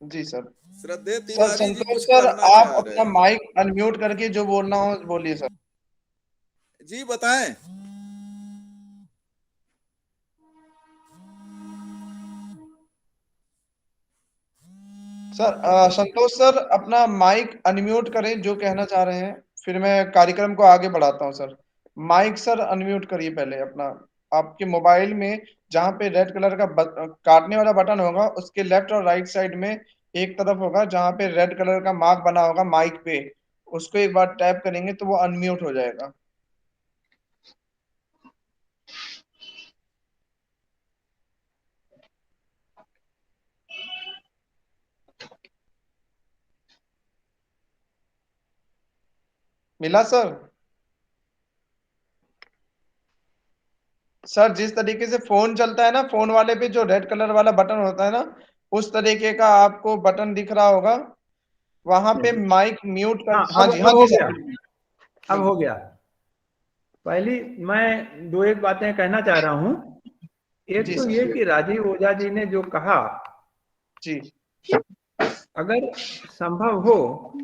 जी सर। श्रद्धेय सर तिवारी जी संतोष कुछ सर, कहना आप चाह रहे अपना हैं। माइक अनम्यूट करके जो बोलना हो बोलिए सर। जी बताएं। सर संतोष सर, अपना माइक अनम्यूट करें जो कहना चाह रहे हैं, फिर मैं कार्यक्रम को आगे बढ़ाता हूं सर। माइक सर अनम्यूट करिए पहले अपना। आपके मोबाइल में जहां पे रेड कलर का काटने वाला बटन होगा, उसके लेफ्ट और राइट साइड में एक तरफ होगा जहां पे रेड कलर का मार्क बना होगा माइक पे, उसको एक बार टैप करेंगे तो वो अनम्यूट हो जाएगा। मिला सर? सर जिस तरीके से फोन चलता है ना, फोन वाले पे जो रेड कलर वाला बटन होता है ना, उस तरीके का आपको बटन दिख रहा होगा, वहां पे माइक म्यूट हाँ, कर। हाँ जी, हाँ अब जी हो सर, गया, अब हो गया। पहली मैं दो एक बातें कहना चाह रहा हूं। एक जी तो ये सर। कि राजीव ओझा जी ने जो कहा, जी अगर संभव हो,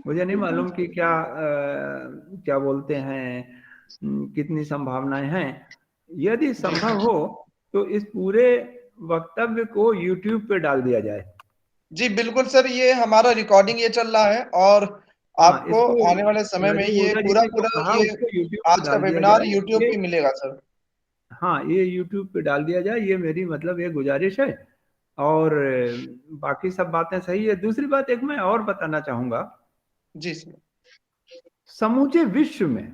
मुझे नहीं मालूम कि क्या क्या बोलते हैं, कितनी संभावनाएं हैं। यदि संभव हो तो इस पूरे वक्तव्य को YouTube पे डाल दिया जाए। जी बिल्कुल सर, ये हमारा रिकॉर्डिंग ये चल रहा है, और हाँ, आपको इसको आने वाले समय में राजीव ये ओझा जी पूरा ने जो पूरा कहा ये उसको YouTube पे आज का डाल दिया वेबिनार जाए। यूट्यूब ये पे मिलेगा सर। हाँ, ये YouTube पे डाल दिया जाए, ये मेरी मतलब ये गुजारिश है। और बाकी सब बातें सही है। दूसरी बात एक मैं और बताना चाहूंगा। जी सर। समूचे विश्व में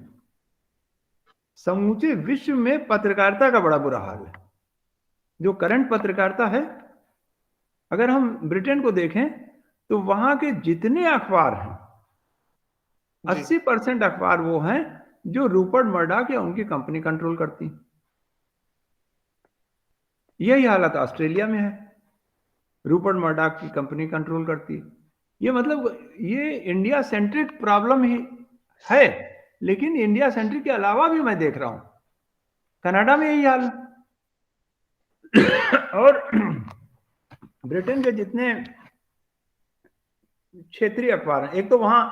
समूचे विश्व में पत्रकारिता का बड़ा बुरा हाल है। जो करंट पत्रकारिता है, अगर हम ब्रिटेन को देखें तो वहां के जितने अखबार हैं, 80% अखबार वो हैं जो रूपर्ट मर्डॉक या उनकी कंपनी कंट्रोल करती। यही हालत ऑस्ट्रेलिया में है, रूपर्ट मर्डॉक की कंपनी कंट्रोल करती। ये मतलब ये इंडिया सेंट्रिक प्रॉब्लम ही है, लेकिन इंडिया सेंट्रिक के अलावा भी मैं देख रहा हूं कनाडा में यही हाल है। और ब्रिटेन के जितने क्षेत्रीय अखबार हैं, एक तो वहां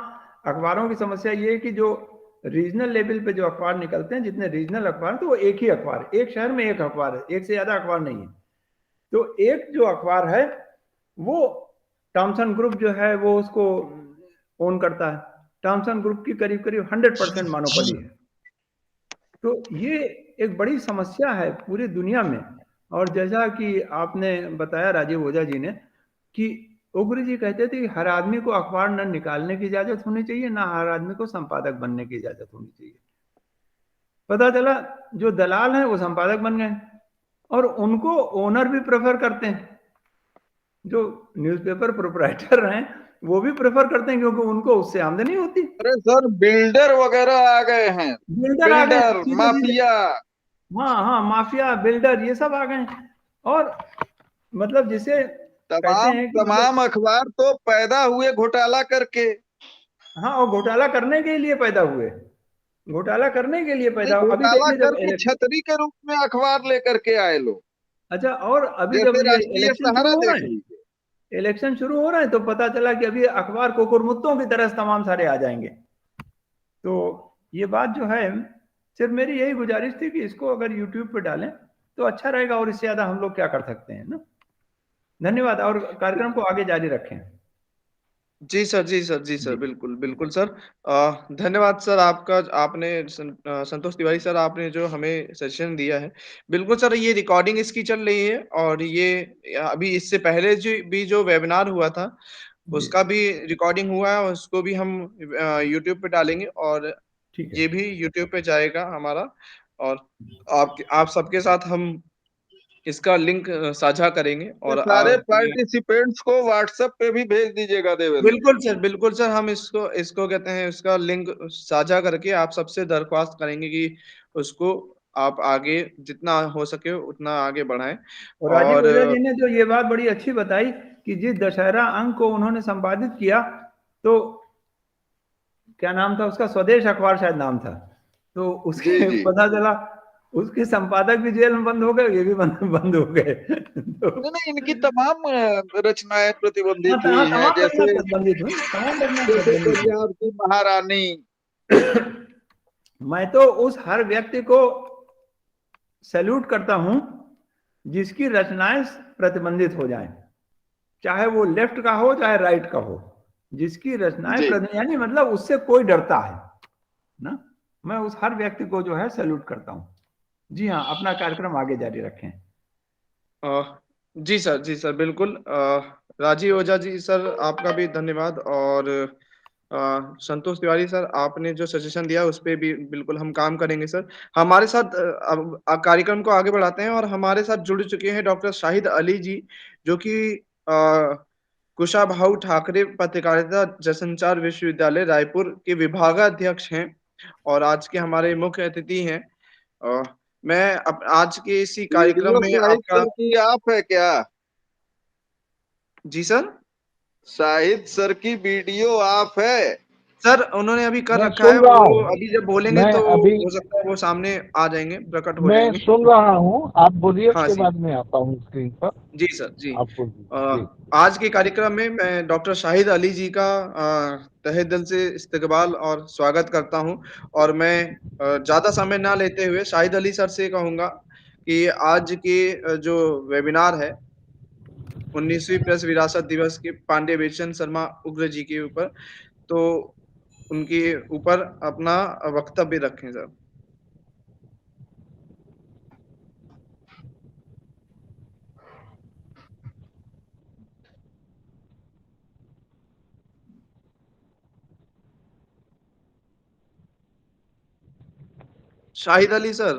अखबारों की समस्या ये है कि जो रीजनल लेवल पे जो अखबार निकलते हैं, जितने रीजनल अखबार, तो वो एक ही अखबार है, एक शहर में एक अखबार है, एक से ज्यादा अखबार नहीं है। तो एक जो अखबार है वो टॉमसन ग्रुप जो है वो उसको ओन करता है। टॉमसन ग्रुप की करीब करीब 100% मोनोपोली है। तो ये एक बड़ी समस्या है पूरी दुनिया में। और जैसा कि आपने बताया राजीव ओझा जी ने कि उग्र जी कहते थे कि हर आदमी को अखबार न निकालने की इजाजत होनी चाहिए, ना हर आदमी को संपादक बनने की इजाजत होनी चाहिए। पता चला जो दलाल हैं वो संपादक बन गए, और उनको ओनर भी प्रेफर करते हैं। जो न्यूज़पेपर प्रोप्राइटर हैं वो भी प्रेफर करते हैं, क्योंकि उनको उससे आमदनी होती। अरे सर, बिल्डर वगैरह आ गए हैं, बिल्डर आ गए, बिल्डर, सीधे सीधे, माफिया। हाँ हाँ, माफिया, बिल्डर, ये सब आ गए। और मतलब जिसे कहते तमाम हैं कि मतलब, तमाम अखबार तो पैदा हुए घोटाला करके। हाँ, और घोटाला करने के लिए पैदा हुए, घोटाला करने के लिए नहीं, पैदा हुए। अभी घोटाला देखिए जब करके इलेक्शन, छतरी के रूप में अखबार लेकर के आए लोग। अच्छा, और अभी जब जैसे ये राष्ट्रीय इलेक्शन शुरू सहारा हो रहे देख हैं, लीजिए। इलेक्शन शुरू हो रहे हैं, तो पता चला कि अभी अखबार कुकुरमुत्तों की तरह तमाम सारे आ जाएंगे। तो ये बात जो है, सिर्फ मेरी यही गुजारिश थी कि इसको अगर यूट्यूब पे डालें तो अच्छा रहेगा, और इससे ज्यादा हम लोग क्या कर सकते हैं ना। धन्यवाद, और कार्यक्रम को आगे जारी रखें। जी सर, जी सर, जी सर, जी, बिल्कुल, बिल्कुल सर। धन्यवाद सर आपका, आपने संतोष तिवारी सर, आपने जो हमें सजेशन दिया है। बिल्कुल सर, ये रिकॉर्डिंग इसकी चल रही है, और ये अभी इससे पहले जो वेबिनार हुआ था, जी, उसका भी रिकॉर्डिंग हुआ है, और उसको भी हम यूट्यूब पे डालेंगे, और ठीक है। ये भी यूट्यूब पे जाएगा हमारा। और आप सबके साथ हम इसका लिंक साझा करेंगे, ये और सारे पार्टिसिपेंट्स को व्हाट्सएप पे भी भेज दीजिएगा देवेंद्र। बिल्कुल सर, हम इसको इसको कहते हैं, इसका लिंक साझा करके आप सबसे दरख्वास्त करेंगे कि उसको आप आगे जितना हो सके उतना आगे बढ़ाएं। और राजीव और ओझा जी ने जो ये बात बड़ी अच्छी बताई कि जिस दशहरा अंक को उन्होंने संपादित किया, तो क्या नाम था उसका, स्वदेश अखबार शायद नाम था, तो जी उसके जी। पता चला उसके संपादक भी जेल में बंद हो गए, ये भी बंद हो गए। तो नहीं नहीं, इनकी तमाम रचनाएं प्रतिबंधित हाँ, हुई हैं, तमाम रचना जैसे प्रतिबंधित हुई, तमाम रचना जैसे प्रतिबंधित हुई। पंजाब की महारानी। मैं तो उस हर व्यक्ति को सैल्यूट करता हूं जिसकी रचनाएं प्रतिबंधित हो जाएं, चाहे वो लेफ्ट का हो चाहे राइट का हो, जिसकी रचनाएं जी। यानी मतलब उससे कोई डरता है ना। मैं उस हर व्यक्ति को जो है सैल्यूट करता हूं। जी हाँ, अपना कार्यक्रम आगे जारी रखें। जी सर, बिल्कुल। राजीव ओझा जी सर, आपका भी धन्यवाद, और संतोष तिवारी सर, आपने जो सजेशन दिया उस पे भी बिल्कुल हम काम करेंगे सर। हमारे साथ अब कार्यक्रम को आगे बढ़ाते हैं, और हमारे साथ जुड़ चुके हैं डॉक्टर शाहिद अली जी, जो कि कुशाभाऊ ठाकरे पत्रकारिता जनसंचार विश्वविद्यालय रायपुर के विभागाध्यक्ष हैं, और आज के हमारे मुख्य अतिथि हैं। अ, मैं आज के इसी कार्यक्रम वीडियो में साहित्य आपका। सर की आप है क्या? जी सर। साहित्य सर की वीडियो आप है? सर, उन्होंने अभी कर मैं रखा है, सुन रहा वो हूँ। अभी जब बोलेंगे मैं तो अभी हो सकता है वो सामने आ जाएंगे, प्रकट हो मैं जाएंगे। सुन रहा हूँ, आप बोलिए, हाँ उसके जी। बाद मैं आता हूँ स्क्रीन पर। जी सर, जी। आप बोलिए अ, जी। आज के कार्यक्रम में मैं डॉक्टर शाहिद अली जी का तहे दिल से इस्तकबाल और स्वागत करता हूं, और मैं ज़्यादा समय ना लेते हुए शाहिद अली सर से कहूँगा कि आज के जो वेबिनार है 19वीं प्रेस विरासत दिवस के पांडे बेचन शर्मा उग्र जी के ऊपर, तो उनके ऊपर अपना वक्तव्य रखें सर। शाहिद अली सर,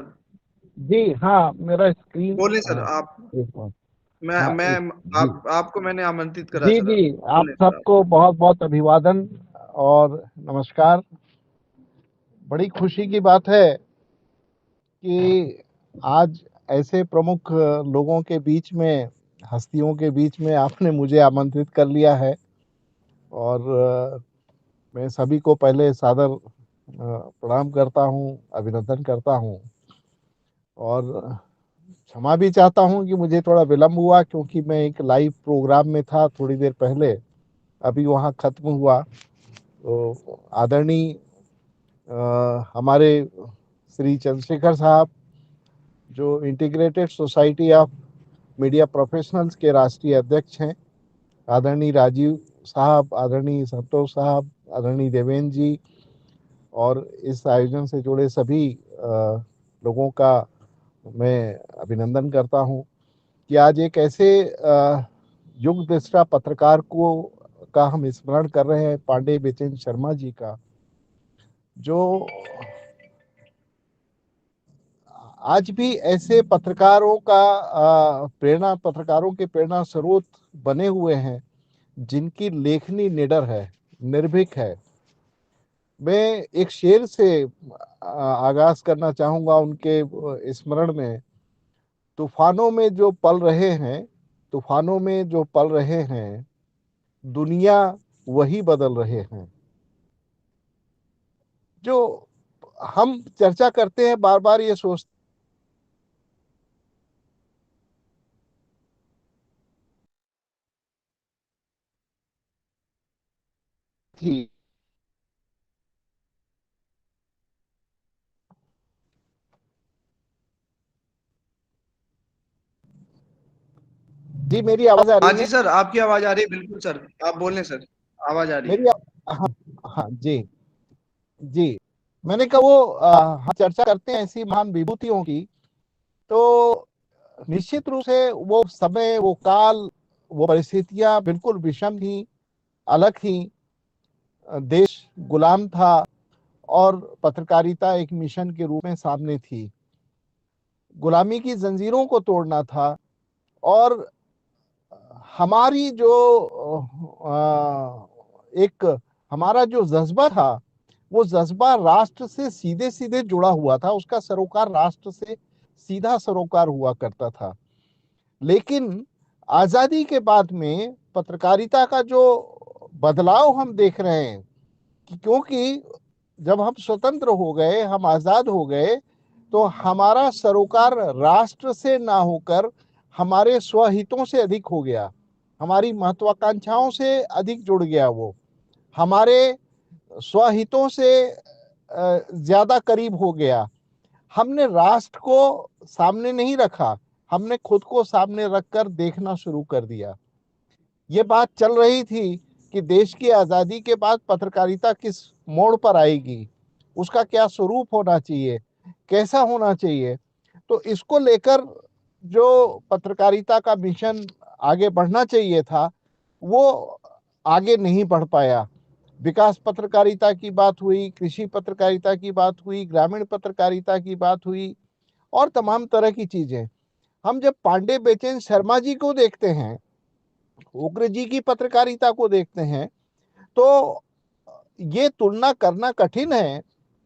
जी हाँ, मेरा स्क्रीन बोले सर आप। एक मिनट। मैं हाँ, मैं जी आपको मैंने आमंत्रित करा जी सर, जी, आप बोले सर आप। सबको बहुत बहुत अभिवादन और नमस्कार। बड़ी खुशी की बात है कि आज ऐसे प्रमुख लोगों के बीच में, हस्तियों के बीच में आपने मुझे आमंत्रित कर लिया है। और मैं सभी को पहले सादर प्रणाम करता हूँ, अभिनंदन करता हूँ और क्षमा भी चाहता हूँ कि मुझे थोड़ा विलंब हुआ, क्योंकि मैं एक लाइव प्रोग्राम में था थोड़ी देर पहले, अभी वहाँ खत्म हुआ। तो आदरणीय हमारे श्री चंद्रशेखर साहब, जो integrated society of media professionals के राष्ट्रीय अध्यक्ष हैं, आदरणीय राजीव साहब, आदरणीय संतोष साहब, आदरणीय देवेंद्र जी, और इस आयोजन से जुड़े सभी लोगों का मैं अभिनंदन करता हूं कि आज एक ऐसे युग दृष्टा पत्रकार को का हम स्मरण कर रहे हैं, पांडे बेचन शर्मा जी का, जो आज भी ऐसे पत्रकारों का पत्रकारों के प्रेरणा स्रोत बने हुए हैं, जिनकी लेखनी निडर है, निर्भीक है। मैं एक शेर से आगाज करना चाहूंगा उनके स्मरण में। तूफानों में जो पल रहे हैं, तूफानों में जो पल रहे हैं, दुनिया वही बदल रहे हैं। जो हम चर्चा करते हैं, बार बार ये सोचते थी। जी, मेरी आवाज आ हाँ रही जी है? सर, आपकी आवाज आ रही है, बिल्कुल सर, आप बोलें सर, आवाज आ रही है। मेरी हाँ, हाँ जी जी, मैंने कहा वो हम चर्चा करते हैं ऐसी महान विभूतियों की, तो निश्चित रूप से वो समय, वो काल, वो परिस्थितियां बिल्कुल विषम थी, अलग थी। देश गुलाम था और पत्रकारिता एक मिशन के रूप में सामने थी। गुलामी की जंजीरों को तोड़ना था और हमारी जो एक हमारा जो जज्बा था, वो जज्बा राष्ट्र से सीधे सीधे जुड़ा हुआ था, उसका सरोकार राष्ट्र से सीधा सरोकार हुआ करता था। लेकिन आजादी के बाद में पत्रकारिता का जो बदलाव हम देख रहे हैं, क्योंकि जब हम स्वतंत्र हो गए, हम आजाद हो गए, तो हमारा सरोकार राष्ट्र से ना होकर हमारे स्वहितों से अधिक हो गया, हमारी महत्वाकांक्षाओं से अधिक जुड़ गया। वो हमारे स्वहितों से ज्यादा करीब हो गया। हमने राष्ट्र को सामने नहीं रखा, हमने खुद को सामने रखकर देखना शुरू कर दिया। ये बात चल रही थी कि देश की आजादी के बाद पत्रकारिता किस मोड़ पर आएगी, उसका क्या स्वरूप होना चाहिए, कैसा होना चाहिए। तो इसको लेकर जो पत्रकारिता का मिशन आगे बढ़ना चाहिए था, वो आगे नहीं बढ़ पाया। विकास पत्रकारिता की बात हुई, कृषि पत्रकारिता की बात हुई, ग्रामीण पत्रकारिता की बात हुई और तमाम तरह की चीजें। हम जब पांडे बेचन शर्मा जी को देखते हैं, उग्र जी की पत्रकारिता को देखते हैं, तो ये तुलना करना कठिन है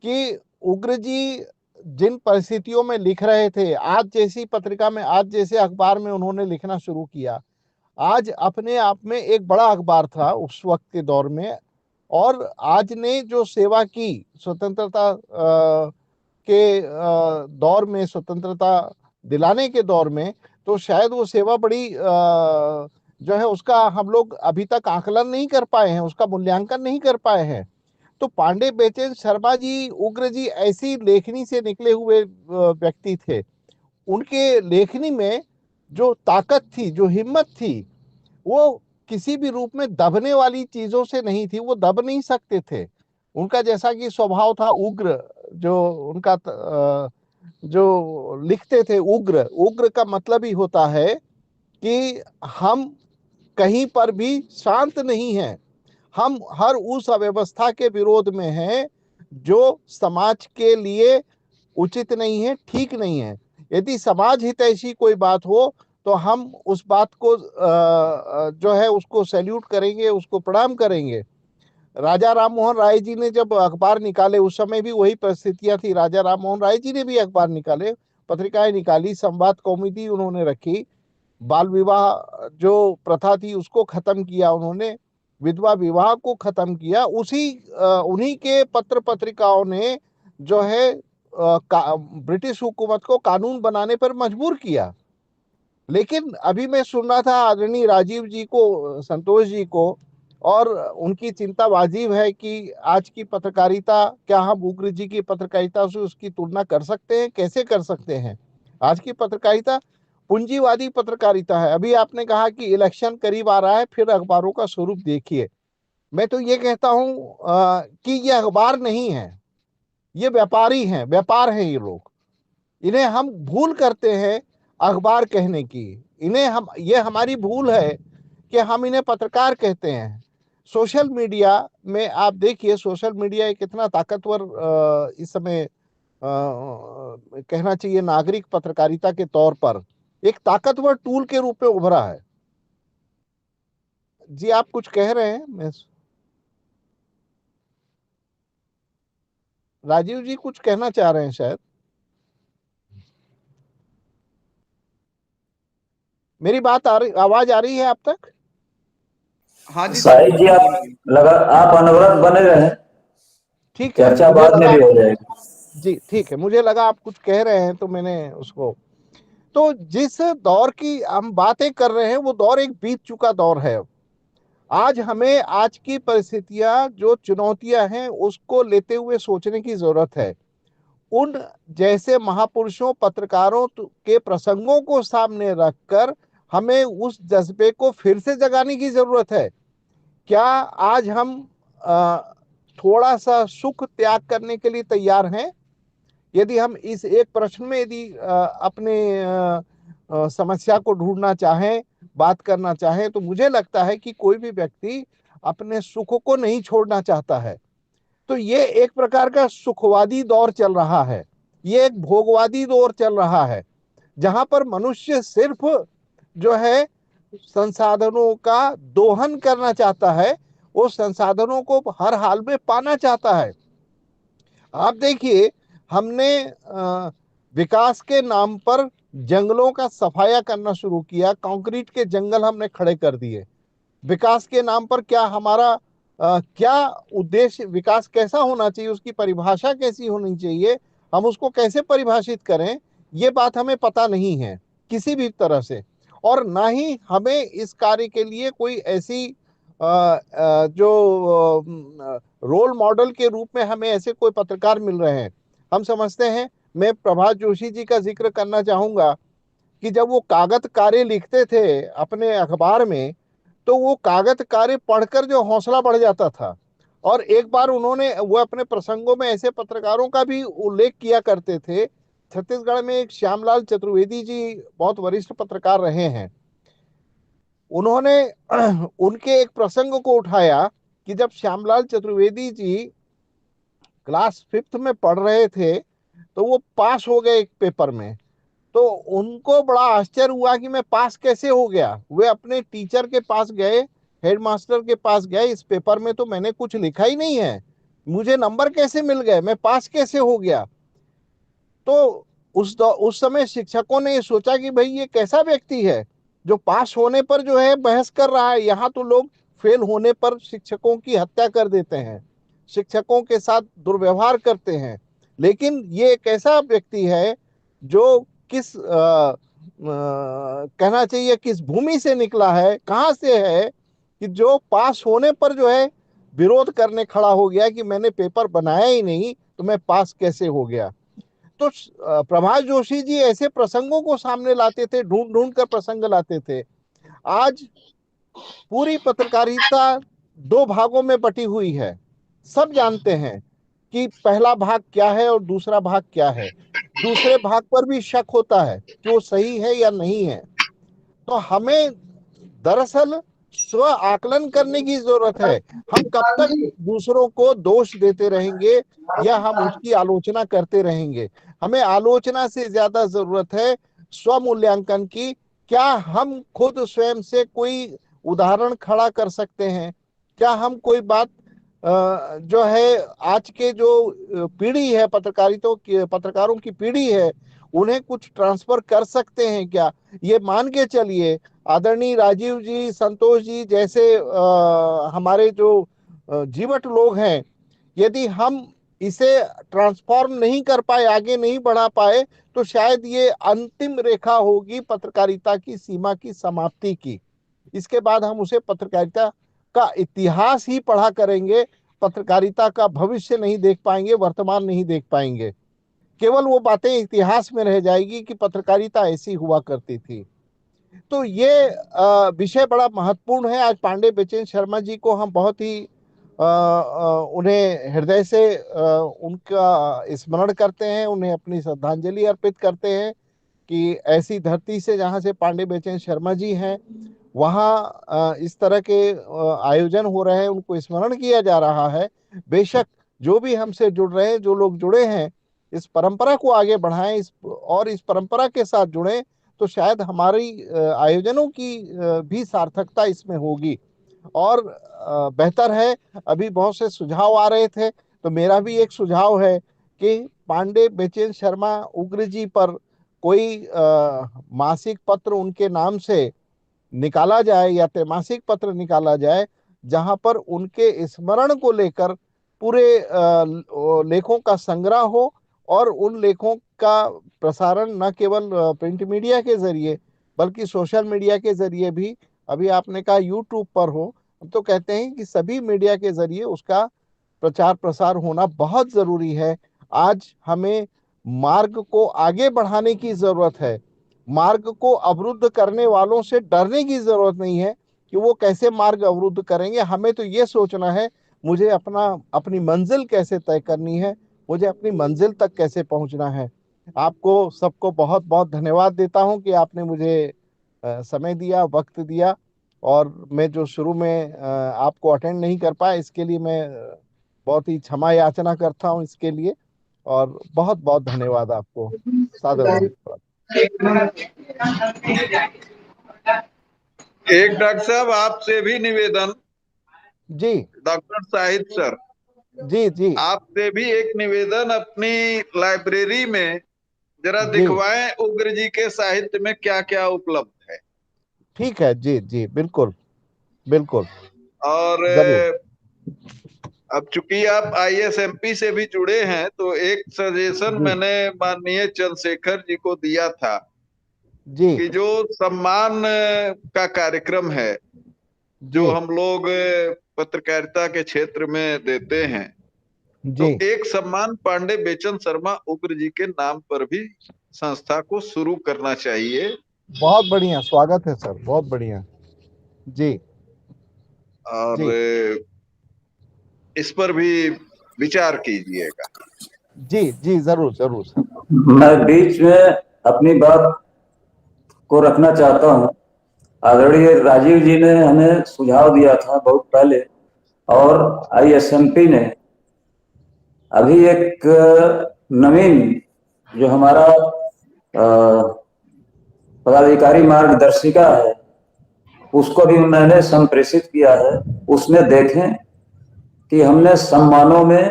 कि उग्र जी जिन परिस्थितियों में लिख रहे थे, आज जैसी पत्रिका में, आज जैसे अखबार में उन्होंने लिखना शुरू किया, आज अपने आप में एक बड़ा अखबार था उस वक्त के दौर में, और आज ने जो सेवा की स्वतंत्रता के दौर में, स्वतंत्रता दिलाने के दौर में, तो शायद वो सेवा बड़ी जो है उसका हम लोग अभी तक आकलन नहीं कर पाए हैं, उसका मूल्यांकन नहीं कर पाए हैं। तो पांडे बेचन शर्मा जी, उग्र जी ऐसी लेखनी से निकले हुए व्यक्ति थे। उनके लेखनी में जो ताकत थी, जो हिम्मत थी, वो किसी भी रूप में दबने वाली चीजों से नहीं थी, वो दब नहीं सकते थे। उनका जैसा कि स्वभाव था उग्र, जो उनका जो लिखते थे उग्र, उग्र का मतलब ही होता है कि हम कहीं पर भी शांत नहीं हैं, हम हर उस अव्यवस्था के विरोध में हैं जो समाज के लिए उचित नहीं है, ठीक नहीं है। यदि समाज हितैषी कोई बात हो तो हम उस बात को जो है उसको सैल्यूट करेंगे, उसको प्रणाम करेंगे। राजा राम मोहन राय जी ने जब अखबार निकाले, उस समय भी वही परिस्थितियां थी, राजा राम मोहन राय जी ने भी अखबार निकाले, पत्रिकाएं निकाली, संवाद कौमुदी उन्होंने रखी, बाल विवाह जो प्रथा थी उसको खत्म किया उन्होंने, विधवा विवाह को खत्म किया। उन्हीं के पत्र पत्रिकाओं ने जो है ब्रिटिश हुकूमत को कानून बनाने पर मजबूर किया। लेकिन अभी मैं सुन रहा था आदरणीय राजीव जी को, संतोष जी को, और उनकी चिंता वाजिब है कि आज की पत्रकारिता, क्या हम उग्र जी की पत्रकारिता से उसकी तुलना कर सकते हैं? कैसे कर सकते हैं? आज की पत्रकारिता पूंजीवादी पत्रकारिता है। अभी आपने कहा कि इलेक्शन करीब आ रहा है, फिर अखबारों का स्वरूप देखिए। मैं तो ये कहता हूं कि ये अखबार नहीं है, ये व्यापारी हैं, व्यापार है ये लोग। इन्हें हम भूल करते हैं अखबार कहने की। ये हमारी भूल है कि हम इन्हें पत्रकार कहते हैं। सोशल मीडिया में आप देखिए, सोशल मीडिया एक इतना ताकतवर इस समय कहना चाहिए नागरिक पत्रकारिता के तौर पर एक ताकतवर टूल के रूप में उभरा है। जी आप कुछ कह रहे हैं? राजीव जी कुछ कहना चाह रहे हैं शायद। मेरी बात आवाज आ रही है आप तक? हाँ जी सर, साहिब जी आप अनवरत बने रहे, ठीक है, चर्चा मुझे बाद में लगा भी हो जाएगी। जी ठीक है, मुझे लगा आप कुछ कह रहे हैं तो मैंने उसको, तो जिस दौर की हम बातें कर रहे हैं वो दौर एक बीत चुका दौर है। आज हमें आज की परिस्थितियां जो चुनौतियां हैं उसको लेते हुए सोचने की जरूरत है। उन जैसे महापुरुषों, पत्रकारों के प्रसंगों को सामने रखकर हमें उस जज्बे को फिर से जगाने की जरूरत है। क्या आज हम थोड़ा सा सुख त्याग करने के लिए तैयार हैं? यदि हम इस एक प्रश्न में यदि अपने समस्या को ढूंढना चाहें, बात करना चाहें, तो मुझे लगता है कि कोई भी व्यक्ति अपने सुख को नहीं छोड़ना चाहता है। तो ये एक प्रकार का सुखवादी दौर चल रहा है, ये एक भोगवादी दौर चल रहा है, जहां पर मनुष्य सिर्फ जो है संसाधनों का दोहन करना चाहता है, वो संसाधनों को हर हाल में पाना चाहता है। आप देखिए, हमने विकास के नाम पर जंगलों का सफाया करना शुरू किया, कंक्रीट के जंगल हमने खड़े कर दिए। विकास के नाम पर क्या हमारा क्या उद्देश्य, विकास कैसा होना चाहिए, उसकी परिभाषा कैसी होनी चाहिए, हम उसको कैसे परिभाषित करें, ये बात हमें पता नहीं है किसी भी तरह से। और ना ही हमें इस कार्य के लिए कोई ऐसी जो रोल मॉडल के रूप में हमें ऐसे कोई पत्रकार मिल रहे हैं। हम समझते हैं, मैं प्रभात जोशी जी का जिक्र करना चाहूंगा कि जब वो कागज कार्य लिखते थे अपने अखबार में, तो वो कागज कार्य पढ़कर जो हौसला बढ़ जाता था। और एक बार वो अपने प्रसंगों में ऐसे पत्रकारों का भी उल्लेख किया करते थे। छत्तीसगढ़ में एक श्यामलाल चतुर्वेदी जी बहुत वरिष्ठ पत्रकार रहे हैं। उन्होंने उनके एक प्रसंग को उठाया कि जब श्यामलाल चतुर्वेदी जी क्लास 5th में पढ़ रहे थे तो वो पास हो गए एक पेपर में। तो उनको बड़ा आश्चर्य हुआ कि मैं पास कैसे हो गया। वे अपने टीचर के पास गए, हेडमास्टर के पास गए, इस पेपर में तो मैंने कुछ लिखा ही नहीं है, मुझे नंबर कैसे मिल गए, मैं पास कैसे हो गया। तो उस समय शिक्षकों ने ये सोचा कि भाई ये कैसा व्यक्ति है जो पास होने पर जो है बहस कर रहा है। यहाँ तो लोग फेल होने पर शिक्षकों की हत्या कर देते हैं, शिक्षकों के साथ दुर्व्यवहार करते हैं, लेकिन ये एक ऐसा व्यक्ति है जो कहना चाहिए किस भूमि से निकला है, कहाँ से है, कि जो पास होने पर जो है विरोध करने खड़ा हो गया कि मैंने पेपर बनाया ही नहीं तो मैं पास कैसे हो गया। तो प्रभात जोशी जी ऐसे प्रसंगों को सामने लाते थे, ढूंढ ढूंढ कर प्रसंग लाते थे। आज पूरी पत्रकारिता 2 भागों में बटी हुई है। सब जानते हैं कि पहला भाग क्या है और दूसरा भाग क्या है। दूसरे भाग पर भी शक होता है कि वो सही है या नहीं है। तो हमें दरअसल स्व आकलन करने की जरूरत है। हम कब तक दूसरों को दोष देते रहेंगे या हम उसकी आलोचना करते रहेंगे? हमें आलोचना से ज्यादा जरूरत है स्व मूल्यांकन की। क्या हम खुद स्वयं से कोई उदाहरण खड़ा कर सकते हैं? क्या हम कोई बात जो है आज के जो पीढ़ी है, पत्रकारों की पीढ़ी है, उन्हें कुछ ट्रांसफर कर सकते हैं क्या? ये मान के चलिए आदरणीय राजीव जी, संतोष जी जैसे हमारे जो जीवट लोग हैं, यदि हम इसे ट्रांसफॉर्म नहीं कर पाए, आगे नहीं बढ़ा पाए, तो शायद ये अंतिम रेखा होगी पत्रकारिता की सीमा की समाप्ति की। इसके बाद हम उसे पत्रकारिता का इतिहास ही पढ़ा करेंगे, पत्रकारिता का भविष्य नहीं देख पाएंगे, वर्तमान नहीं देख पाएंगे। केवल वो बातें इतिहास में रह जाएगी कि पत्रकारिता ऐसी हुआ करती थी। तो ये विषय बड़ा महत्वपूर्ण है। आज पांडे बेचैन शर्मा जी को हम बहुत ही उन्हें हृदय से उनका स्मरण करते हैं, उन्हें अपनी श्रद्धांजलि अर्पित करते हैं कि ऐसी धरती से जहां से पांडे बेचैन शर्मा जी हैं, वहाँ इस तरह के आयोजन हो रहे हैं, उनको स्मरण किया जा रहा है। बेशक जो भी हमसे जुड़ रहे हैं, जो लोग जुड़े हैं, इस परंपरा को आगे बढ़ाएं, इस परंपरा के साथ जुड़ें, तो शायद हमारी आयोजनों की भी सार्थकता इसमें होगी। और बेहतर है, अभी बहुत से सुझाव आ रहे थे, तो मेरा भी एक सुझाव है कि पांडे बेचैन शर्मा उग्र जी पर कोई मासिक पत्र उनके नाम से निकाला जाए या त्रैमासिक पत्र निकाला जाए, जहां पर उनके स्मरण को लेकर पूरे लेखों का संग्रह हो, और उन लेखों का प्रसारण न केवल प्रिंट मीडिया के जरिए बल्कि सोशल मीडिया के जरिए भी, अभी आपने कहा यूट्यूब पर हो, हम तो कहते हैं कि सभी मीडिया के जरिए उसका प्रचार प्रसार होना बहुत जरूरी है। आज हमें मार्ग को आगे बढ़ाने की जरूरत है। मार्ग को अवरुद्ध करने वालों से डरने की जरूरत नहीं है कि वो कैसे मार्ग अवरुद्ध करेंगे। हमें तो ये सोचना है, मुझे अपनी मंजिल कैसे तय करनी है, मुझे अपनी मंजिल तक कैसे पहुंचना है। आपको सबको बहुत बहुत धन्यवाद देता हूं कि आपने मुझे समय दिया, वक्त दिया, और मैं जो शुरू में आपको अटेंड नहीं कर पाया, इसके लिए मैं बहुत ही क्षमा याचना करता हूं इसके लिए। और बहुत बहुत धन्यवाद आपको, सादर नमस्कार। एक डॉक्टर साहब आपसे भी निवेदन, जी डॉक्टर शाहिद सर, जी जी आपसे भी एक निवेदन, अपनी लाइब्रेरी में जरा जी दिखवाएं उग्र जी के साहित्य में क्या क्या उपलब्ध है। ठीक है, जी जी बिल्कुल बिल्कुल, और जरूर। अब चूंकि आप आईएसएमपी से भी जुड़े हैं, तो एक सजेशन जी मैंने माननीय चंद्रशेखर जी को दिया था जी कि जो सम्मान का कार्यक्रम है, जी जो हम लोग पत्रकारिता के क्षेत्र में देते हैं, तो जी एक सम्मान पांडे बेचन शर्मा उग्र जी के नाम पर भी संस्था को शुरू करना चाहिए। बहुत बढ़िया, स्वागत है सर, बहुत बढ़िया। जी और जी इस पर भी विचार कीजिएगा। जी जी जरूर जरूर सर। मैं बीच में अपनी बात को रखना चाहता हूं। आदरणीय राजीव जी ने हमें सुझाव दिया था बहुत पहले, और आईएसएमपी ने अभी एक नवीन जो हमारा पदाधिकारी मार्गदर्शिका है, उसको भी मैंने संप्रेषित किया है। उसमें देखें कि हमने सम्मानों में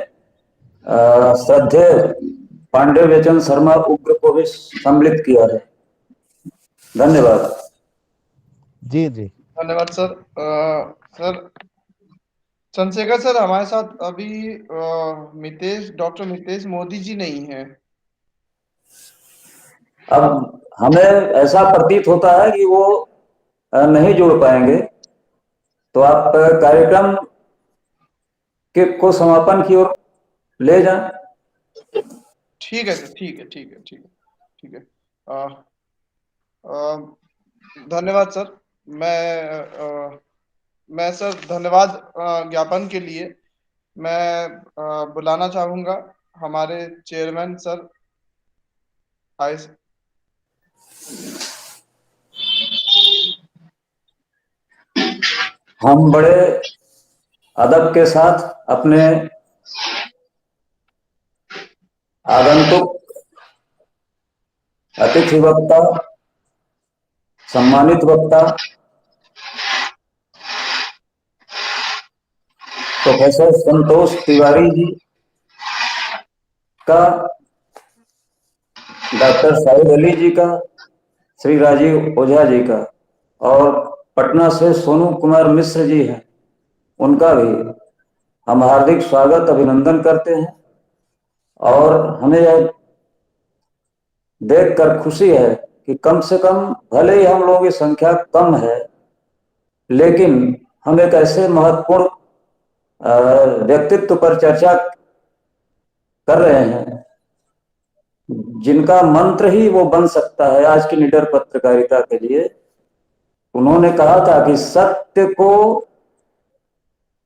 श्रद्धेय पांडे बेचन शर्मा उग्र को भी सम्मिलित किया है। धन्यवाद। जी जी धन्यवाद सर। सर चंद्रशेखर सर, हमारे साथ अभी डॉक्टर मितेश मोदी जी नहीं है। अब हमें ऐसा प्रतीत होता है कि वो नहीं जुड़ पाएंगे, तो आप कार्यक्रम के को समापन की ओर ले जाएं। ठीक है सर, ठीक है ठीक है ठीक है ठीक है। अ, अ, धन्यवाद सर। मैं सर धन्यवाद ज्ञापन के लिए मैं बुलाना चाहूंगा हमारे चेयरमैन सर आए। हम बड़े अदब के साथ अपने आगंतुक अतिथि वक्ता, सम्मानित वक्ता प्रोफेसर संतोष तिवारी जी का, डॉक्टर शाहिद अली जी का, श्री राजीव ओझा जी का, और पटना से सोनू कुमार मिश्र जी हैं, उनका भी हम हार्दिक स्वागत अभिनंदन करते हैं। और हमें यह देखकर खुशी है कि कम से कम, भले ही हम लोगों की संख्या कम है, लेकिन हम एक ऐसे महत्वपूर्ण व्यक्तित्व पर चर्चा कर रहे हैं जिनका मंत्र ही वो बन सकता है आज की निडर पत्रकारिता के लिए। उन्होंने कहा था कि सत्य को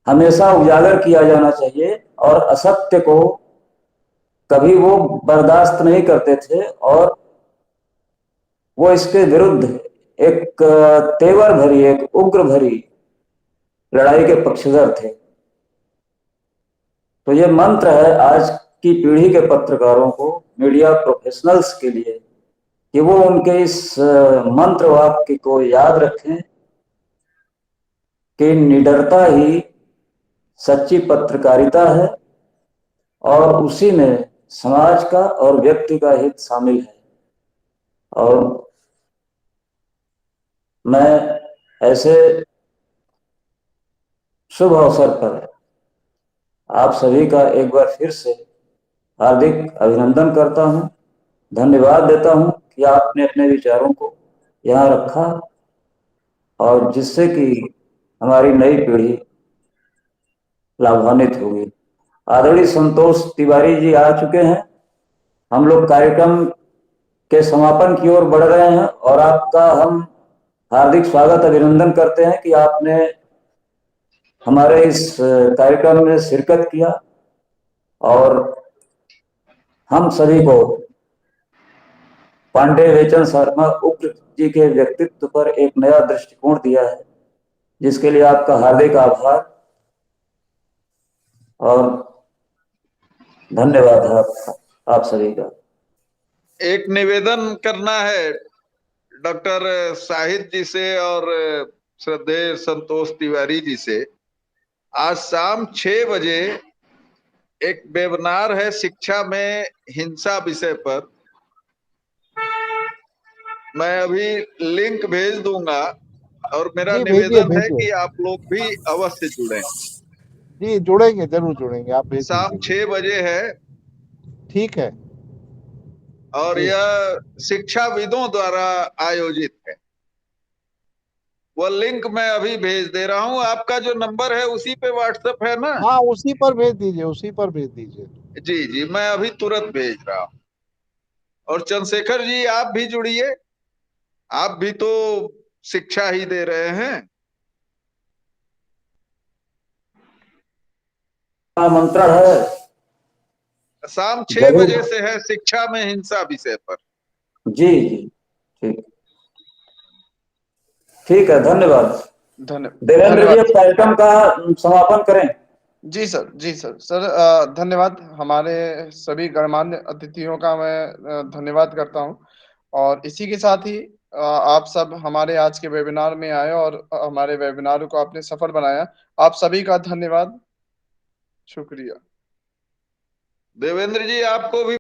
हमेशा उजागर किया जाना चाहिए और असत्य को कभी वो बर्दाश्त नहीं करते थे, और वो इसके विरुद्ध एक तेवर भरी, एक उग्र भरी लड़ाई के पक्षधर थे। तो ये मंत्र है आज की पीढ़ी के पत्रकारों को, मीडिया प्रोफेशनल्स के लिए, कि वो उनके इस मंत्र वाक्य को याद रखें कि निडरता ही सच्ची पत्रकारिता है और उसी में समाज का और व्यक्ति का हित शामिल है। और मैं ऐसे शुभ अवसर पर आप सभी का एक बार फिर से हार्दिक अभिनंदन करता हूं, धन्यवाद देता हूं कि आपने अपने विचारों को यहाँ रखा, और जिससे कि हमारी नई पीढ़ी लाभान्वित होगी। आदरणीय संतोष तिवारी जी आ चुके हैं। हम लोग कार्यक्रम के समापन की ओर बढ़ रहे हैं और आपका हम हार्दिक स्वागत अभिनंदन करते हैं कि आपने हमारे इस कार्यक्रम में शिरकत किया, और हम सभी को पांडे वेचन शर्मा उग्र जी के व्यक्तित्व पर एक नया दृष्टिकोण दिया है, जिसके लिए आपका हार्दिक आभार और धन्यवाद है आप सभी का। एक निवेदन करना है डॉक्टर शाहिद जी से और श्रद्धेय संतोष तिवारी जी से। आज शाम 6 बजे एक वेबिनार है शिक्षा में हिंसा विषय पर। मैं अभी लिंक भेज दूंगा और मेरा जी भेजिए निवेदन है भेजिए कि आप लोग भी अवश्य जुड़ें। जी जुड़ेंगे, जरूर जुड़ेंगे, आप भेज शाम दीजिए। 6 बजे है ठीक है और जी। यह शिक्षाविदों द्वारा आयोजित है। वह लिंक मैं अभी भेज दे रहा हूं। आपका जो नंबर है उसी पे व्हाट्सएप है ना? हाँ उसी पर भेज दीजिए, उसी पर भेज दीजिए। जी जी, मैं अभी तुरंत भेज रहा हूं। और चंद्रशेखर जी आप भी जुड़िए, आप भी तो शिक्षा ही दे रहे हैं। आमंत्रण है, शाम 6 जरूर। बजे से है शिक्षा में हिंसा विषय पर। जी जी, ठीक, ठीक है, धन्यवाद। देवेंद्र जी, धन्यवाद। अब कार्यक्रम का समापन करें। जी सर, जी सर। सर धन्यवाद। हमारे सभी गणमान्य अतिथियों का मैं धन्यवाद करता हूं, और इसी के साथ ही आप सब हमारे आज के वेबिनार में आए और हमारे वेबिनार को आपने सफल बनाया। आप सभी का धन्यवाद, शुक्रिया। देवेंद्र जी आपको भी